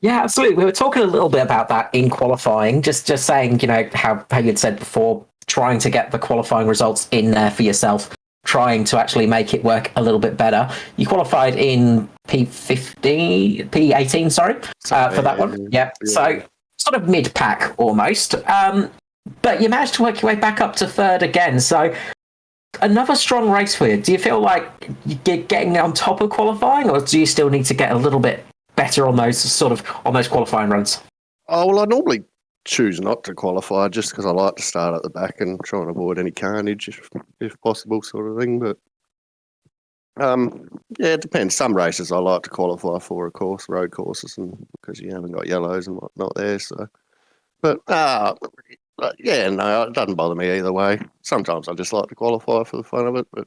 Yeah, absolutely. We were talking a little bit about that in qualifying, just saying, you know, how you'd said before, trying to get the qualifying results in there for yourself, trying to actually make it work a little bit better. You qualified in P18, sorry, for that one. Yeah, so sort of mid-pack almost. But you managed to work your way back up to 3rd again, so another strong race for you. Do you feel like you're getting on top of qualifying, or do you still need to get a little bit better on those qualifying runs? Oh, well, I normally choose not to qualify just because I like to start at the back and try and avoid any carnage if possible, sort of thing. But yeah, it depends. Some races I like to qualify for, of course, road courses, and because you haven't got yellows and whatnot there. So, but yeah, no, it doesn't bother me either way. Sometimes I just like to qualify for the fun of it, but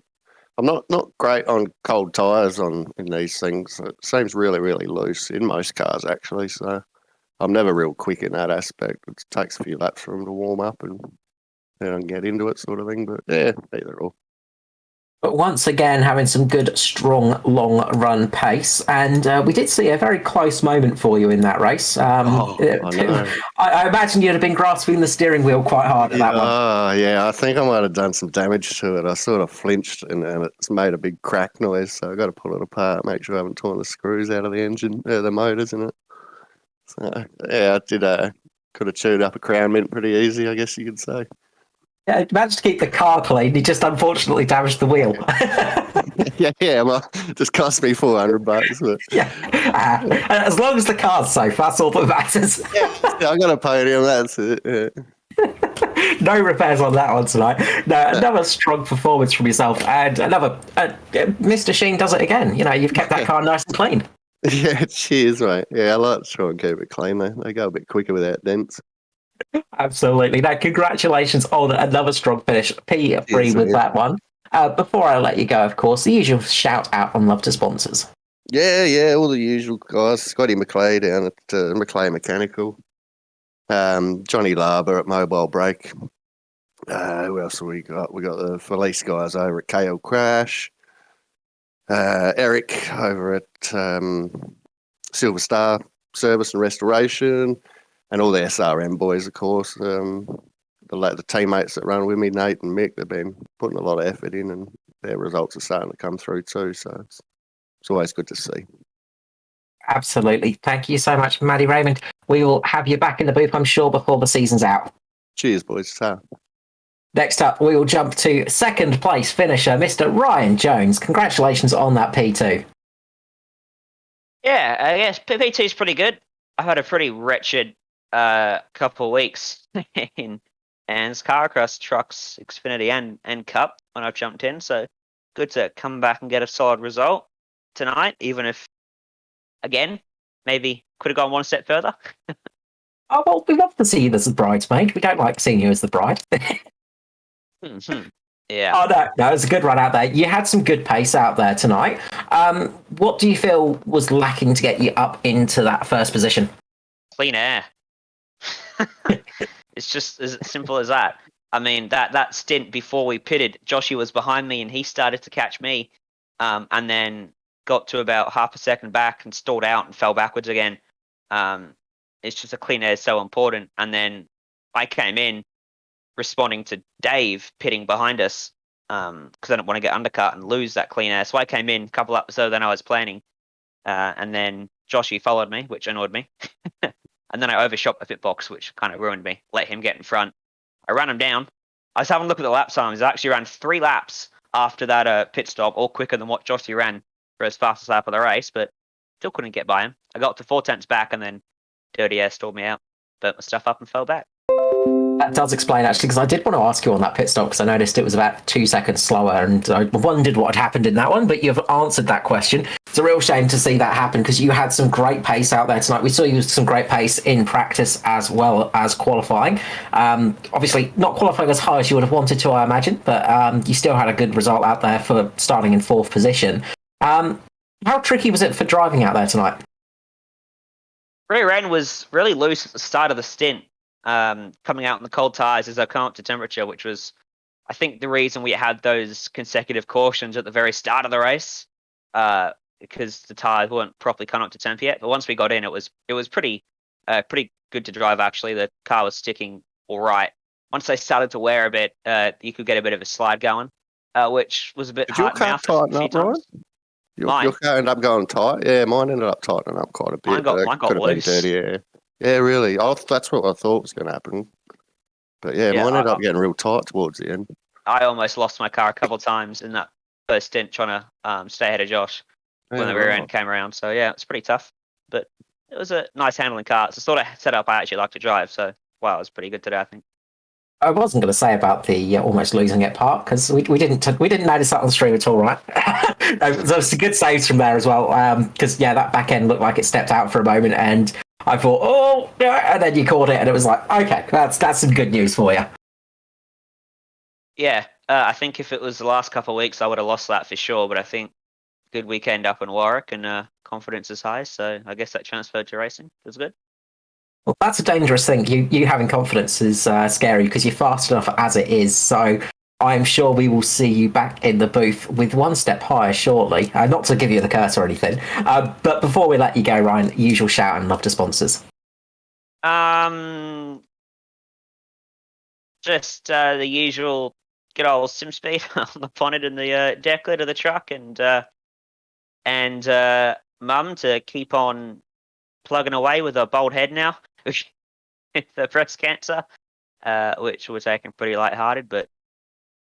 I'm not great on cold tyres in these things. It seems really, really loose in most cars, actually. So I'm never real quick in that aspect. It takes a few laps for them to warm up and then get into it, sort of thing. But yeah, either or. But once again, having some good, strong, long-run pace, and we did see a very close moment for you in that race. I know. I imagine you'd have been grasping the steering wheel quite hard at that one. Yeah, I think I might have done some damage to it. I sort of flinched and it's made a big crack noise, so I've got to pull it apart, make sure I haven't torn the screws out of the engine, the motors in it. So, yeah, I did. Could have chewed up a crown mint pretty easy, I guess you could say. Yeah, he managed to keep the car clean. He just unfortunately damaged the wheel. yeah. Well, just cost me $400. But Yeah, as long as the car's safe, that's all that matters. yeah, I got a podium. That's it. Yeah. No repairs on that one tonight. No, another strong performance from yourself, and another Mr. Sheen does it again. You know, you've kept that car nice and clean. Yeah, cheers, mate. Yeah, I like to try and keep it clean. They go a bit quicker without dents. Absolutely. Now, congratulations on another strong finish. P3 with that one. Before I let you go, of course, the usual shout out on love to sponsors. Yeah, all the usual guys. Scotty McClay down at McClay Mechanical. Johnny Larber at Mobile Brake. Who else have we got? We got the Felice guys over at KL Crash. Eric over at Silver Star Service and Restoration. And all the SRM boys, of course. The teammates that run with me, Nate and Mick, they've been putting a lot of effort in, and their results are starting to come through too. So it's always good to see. Absolutely. Thank you so much, Maddie Raymond. We will have you back in the booth, I'm sure, before the season's out. Cheers, boys. Ta. Next up, we will jump to second place finisher, Mr. Ryan Jones. Congratulations on that P2. Yeah, I guess P2 is pretty good. I've had a pretty wretched couple of weeks in ANZCAR across trucks, Xfinity and Cup when I've jumped in. So good to come back and get a solid result tonight, even if, again, maybe could have gone one step further. Oh, well, we love to see you as the bridesmaid. We don't like seeing you as the bride. Yeah. Oh, no, it was a good run out there. You had some good pace out there tonight. What do you feel was lacking to get you up into that first position? Clean air. It's just as simple as that. I mean, that stint before we pitted, Joshy was behind me and he started to catch me, and then got to about half a second back and stalled out and fell backwards again. It's just a clean air is so important. And then I came in responding to Dave pitting behind us because I didn't want to get undercut and lose that clean air. So I came in a couple laps further than I was planning, and then Joshy followed me, which annoyed me. And then I overshot the pit box, which kind of ruined me. Let him get in front. I ran him down. I was having a look at the lap times. I actually ran 3 laps after that pit stop, all quicker than what Joshy ran for his fastest lap of the race, but still couldn't get by him. I got to 4 tenths back, and then Dirty Air stalled me out, burnt my stuff up, and fell back. That does explain, actually, because I did want to ask you on that pit stop, because I noticed it was about 2 seconds slower, and I wondered what had happened in that one, but you've answered that question. It's a real shame to see that happen, because you had some great pace out there tonight. We saw you with some great pace in practice as well as qualifying. Obviously, not qualifying as high as you would have wanted to, I imagine, but you still had a good result out there for starting in 4th position. How tricky was it for driving out there tonight? Rear end was really loose at the start of the stint. Coming out in the cold tyres as I come up to temperature, which was, I think, the reason we had those consecutive cautions at the very start of the race, because the tyres weren't properly come up to temp yet. But once we got in, it was pretty good to drive. Actually, the car was sticking all right. Once they started to wear a bit, you could get a bit of a slide going, which was a bit hard. Did your car tighten up, Ryan? Your car ended up going tight? Yeah, mine ended up tightening up quite a bit. Mine got loose. Dirty, yeah, really. That's what I thought was going to happen. But yeah, mine ended up getting real tight towards the end. I almost lost my car a couple of times in that first stint trying to stay ahead of Josh when the rear end came around. So yeah, it's pretty tough. But it was a nice handling car. It's the sort of setup I actually like to drive. So wow, it was pretty good today, I think. I wasn't going to say about the almost losing it part, because we didn't notice that on the stream at all, right? There was some good saves from there as well, because that back end looked like it stepped out for a moment, and I thought, oh, yeah, and then you caught it, and it was like, okay, that's some good news for you. Yeah, I think if it was the last couple of weeks, I would have lost that for sure, but I think good weekend up in Warwick, and confidence is high, so I guess that transferred to racing. It was good. Well, that's a dangerous thing. You having confidence is scary, because you're fast enough as it is. So I'm sure we will see you back in the booth with one step higher shortly. Not to give you the curse or anything, but before we let you go, Ryan, usual shout and love to sponsors. Just the usual good old sim speed on the bonnet and the deck lid of the truck, and Mum to keep on plugging away with a bald head now with the breast cancer, which we're taking pretty lighthearted, but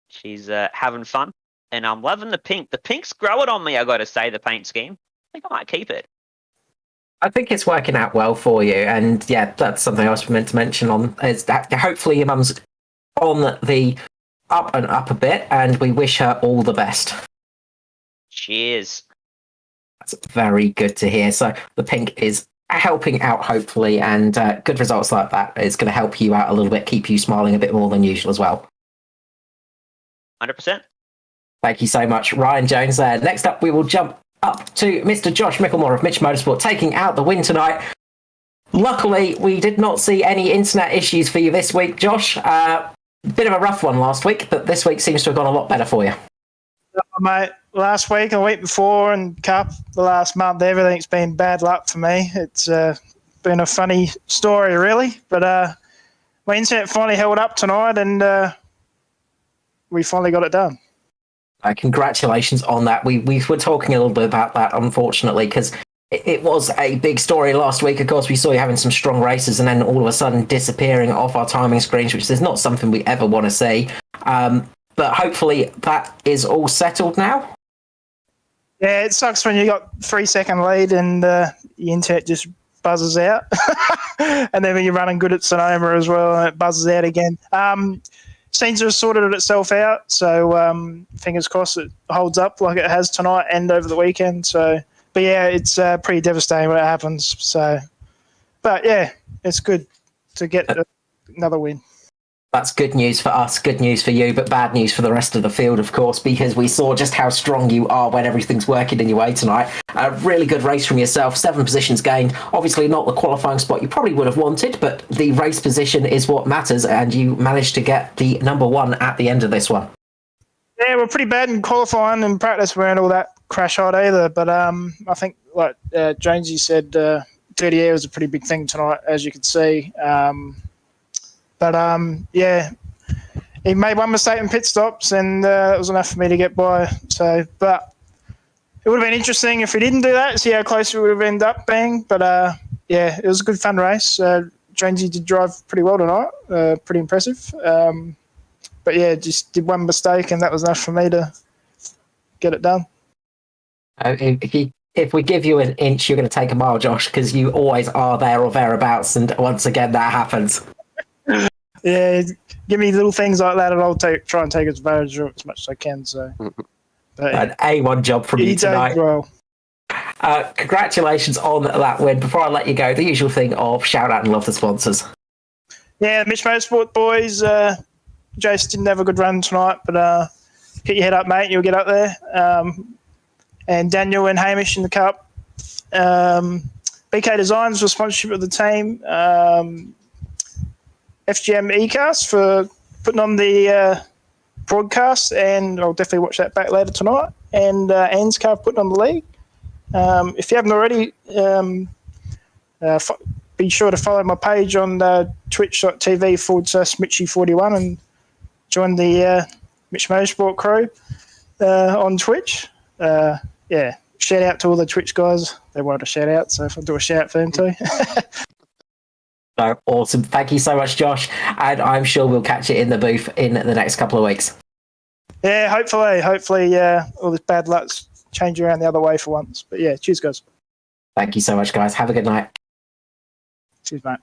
she's having fun, and I'm loving the pink. The pink's growing on me, I got to say. The paint scheme, I think I might keep it. I think it's working out well for you, and yeah, that's something I was meant to mention on. Is that hopefully your mum's on the up and up a bit, and we wish her all the best. Cheers. That's very good to hear. So the pink is helping out, hopefully, and good results like that is going to help you out a little bit, keep you smiling a bit more than usual as well. 100%. Thank you so much, Ryan Jones there. Next up, we will jump up to Mr. Josh Micklemore of Mitch Motorsport, taking out the win tonight. Luckily, we did not see any internet issues for you this week, Josh. Bit of a rough one last week, but this week seems to have gone a lot better for you. Mate, last week and the week before and Cup, the last month, everything's been bad luck for me. It's been a funny story, really. But my internet finally held up tonight, and we finally got it done. Congratulations on that. We were talking a little bit about that, unfortunately, because it was a big story last week. Of course, we saw you having some strong races and then all of a sudden disappearing off our timing screens, which is not something we ever want to see. But hopefully that is all settled now. Yeah, it sucks when you got 3-second lead and the internet just buzzes out. And then when you're running good at Sonoma as well, it buzzes out again. Seems to have sorted itself out, so fingers crossed it holds up like it has tonight and over the weekend. So, but yeah, it's pretty devastating when it happens. So, but yeah, it's good to get another win. That's good news for us, good news for you, but bad news for the rest of the field, of course, because we saw just how strong you are when everything's working in your way tonight. A really good race from yourself, 7 positions gained. Obviously not the qualifying spot you probably would have wanted, but the race position is what matters, and you managed to get the number 1 at the end of this one. Yeah, we're pretty bad in qualifying and practice. We weren't all that crash hot either, but I think, like Jonesy said, dirty air was a pretty big thing tonight, as you can see. Yeah, he made one mistake in pit stops, and that was enough for me to get by. So, but it would have been interesting if we didn't do that, see how close we would have ended up being. But yeah, it was a good fun race. Jonesy did drive pretty well tonight, pretty impressive. But yeah, just did one mistake, and that was enough for me to get it done. If we give you an inch, you're going to take a mile, Josh, because you always are there or thereabouts, and once again that happens. Yeah, give me little things like that, and I'll try and take advantage of it as much as I can. So, An A1 job from you tonight. Well. Congratulations on that win. Before I let you go, the usual thing of shout out and love the sponsors. Yeah, Mitch Motorsport boys. Jace didn't have a good run tonight, but get your head up, mate. You'll get up there. And Daniel and Hamish in the Cup. BK Designs for sponsorship of the team. FGM eCast for putting on the broadcast, and I'll definitely watch that back later tonight. And ANZCAR putting on the league. If you haven't already, be sure to follow my page on twitch.tv/Mitchy41 and join the Mitch Motorsport crew on Twitch. Yeah, shout out to all the Twitch guys. They wanted a shout out, so if I do a shout out for them too. No, awesome. Thank you so much, Josh. And I'm sure we'll catch you in the booth in the next couple of weeks. Yeah, hopefully, all this bad luck's change around the other way for once. But yeah, cheers, guys. Thank you so much, guys. Have a good night. Cheers, mate.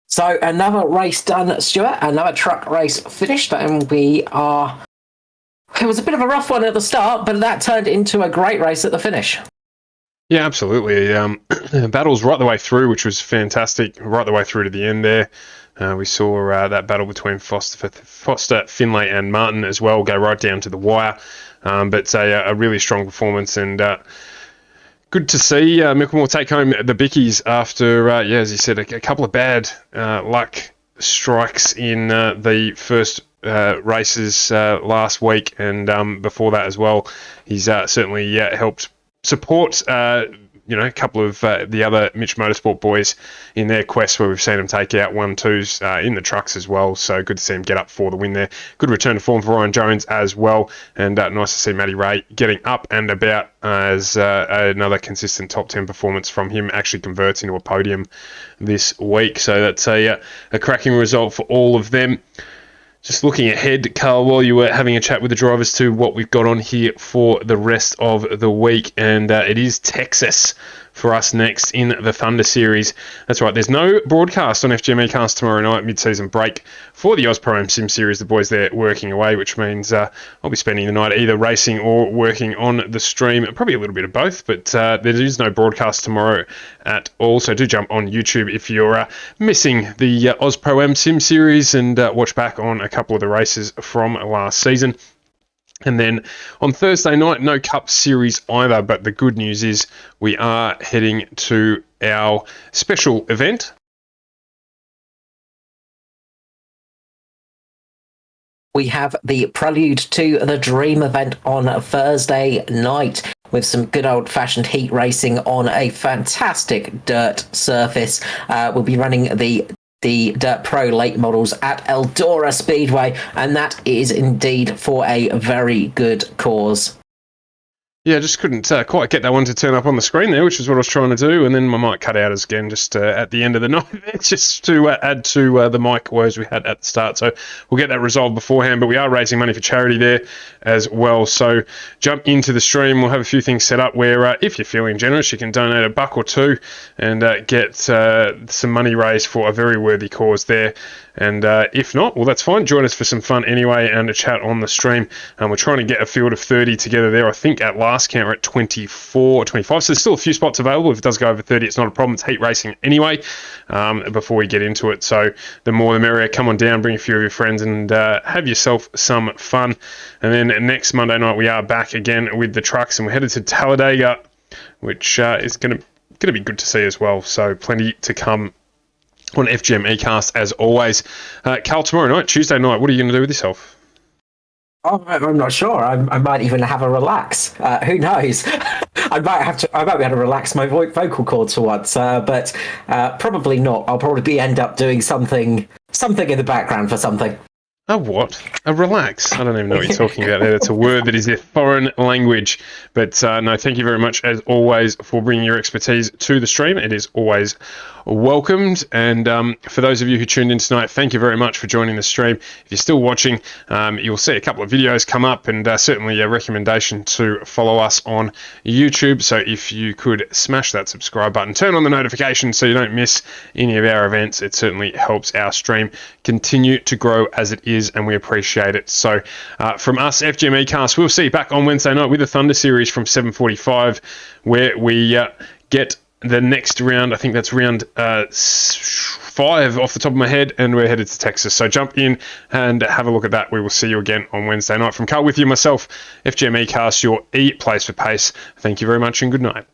So another race done, Stuart. Another truck race finished, and it was a bit of a rough one at the start, but that turned into a great race at the finish. Yeah, absolutely. Battles right the way through, which was fantastic, right the way through to the end there. We saw that battle between Foster, Finlay and Martin as well go right down to the wire. But a really strong performance, and good to see Micklemore take home the Bickies after, as you said, a couple of bad luck strikes in the first races last week, and before that as well. He's certainly helped support a couple of the other Mitch Motorsport boys in their quest, where we've seen them take out 1-2s in the trucks as well. So good to see him get up for the win there. Good return to form for Ryan Jones as well, and nice to see Matty Ray getting up and about as another consistent top 10 performance from him actually converts into a podium this week. So that's a cracking result for all of them. Just looking ahead, Carl, while you were having a chat with the drivers to what we've got on here for the rest of the week, and it is Texas for us next in the Thunder Series. That's right, there's no broadcast on FGM Cast tomorrow night, mid-season break for the AusPro Sim Series. The boys there working away, which means I'll be spending the night either racing or working on the stream, probably a little bit of both, but there is no broadcast tomorrow at all, so do jump on YouTube if you're missing the AusPro Sim Series, and watch back on a couple of the races from last season. And then on Thursday night, no Cup Series either, but the good news is we are heading to our special event. We have the prelude to the Dream event on Thursday night, with some good old-fashioned heat racing on a fantastic dirt surface. We'll be running the Dirt Pro late models at Eldora Speedway, and that is indeed for a very good cause. Yeah, I just couldn't quite get that one to turn up on the screen there, which is what I was trying to do, and then my mic cut out again just at the end of the night there, just to add to the mic woes we had at the start. So we'll get that resolved beforehand, but we are raising money for charity there as well. So jump into the stream. We'll have a few things set up where if you're feeling generous, you can donate $1 or $2 and get some money raised for a very worthy cause there. And if not, well, that's fine. Join us for some fun anyway and a chat on the stream. We're trying to get a field of 30 together there. I think at last count we're at 24 or 25. So there's still a few spots available. If it does go over 30, it's not a problem. It's heat racing anyway before we get into it. So the more the merrier. Come on down, bring a few of your friends and have yourself some fun. And then next Monday night, we are back again with the trucks, and we're headed to Talladega, which is going to be good to see as well. So plenty to come on FGM eCast as always. Carl, tomorrow night, Tuesday night, what are you going to do with yourself? Oh, I'm not sure. I might even have a relax. Who knows? I might be able to relax my vocal cords for once, but probably not. I'll probably end up doing something in the background for something. A what? A relax? I don't even know what you're talking about there. That's a word that is a foreign language. But no, thank you very much, as always, for bringing your expertise to the stream. It is always welcomed. And for those of you who tuned in tonight, thank you very much for joining the stream. If you're still watching, you'll see a couple of videos come up, and certainly a recommendation to follow us on YouTube. So if you could smash that subscribe button, turn on the notifications so you don't miss any of our events, it certainly helps our stream continue to grow as it is, and we appreciate it. So from us, FGM Cast, we'll see you back on Wednesday night with the Thunder Series from 7:45, where we get the next round. I think that's round 5 off the top of my head, and we're headed to Texas. So jump in and have a look at that. We will see you again on Wednesday night. From Carl with you, myself, FGM Cast, your E Place for Pace. Thank you very much and good night.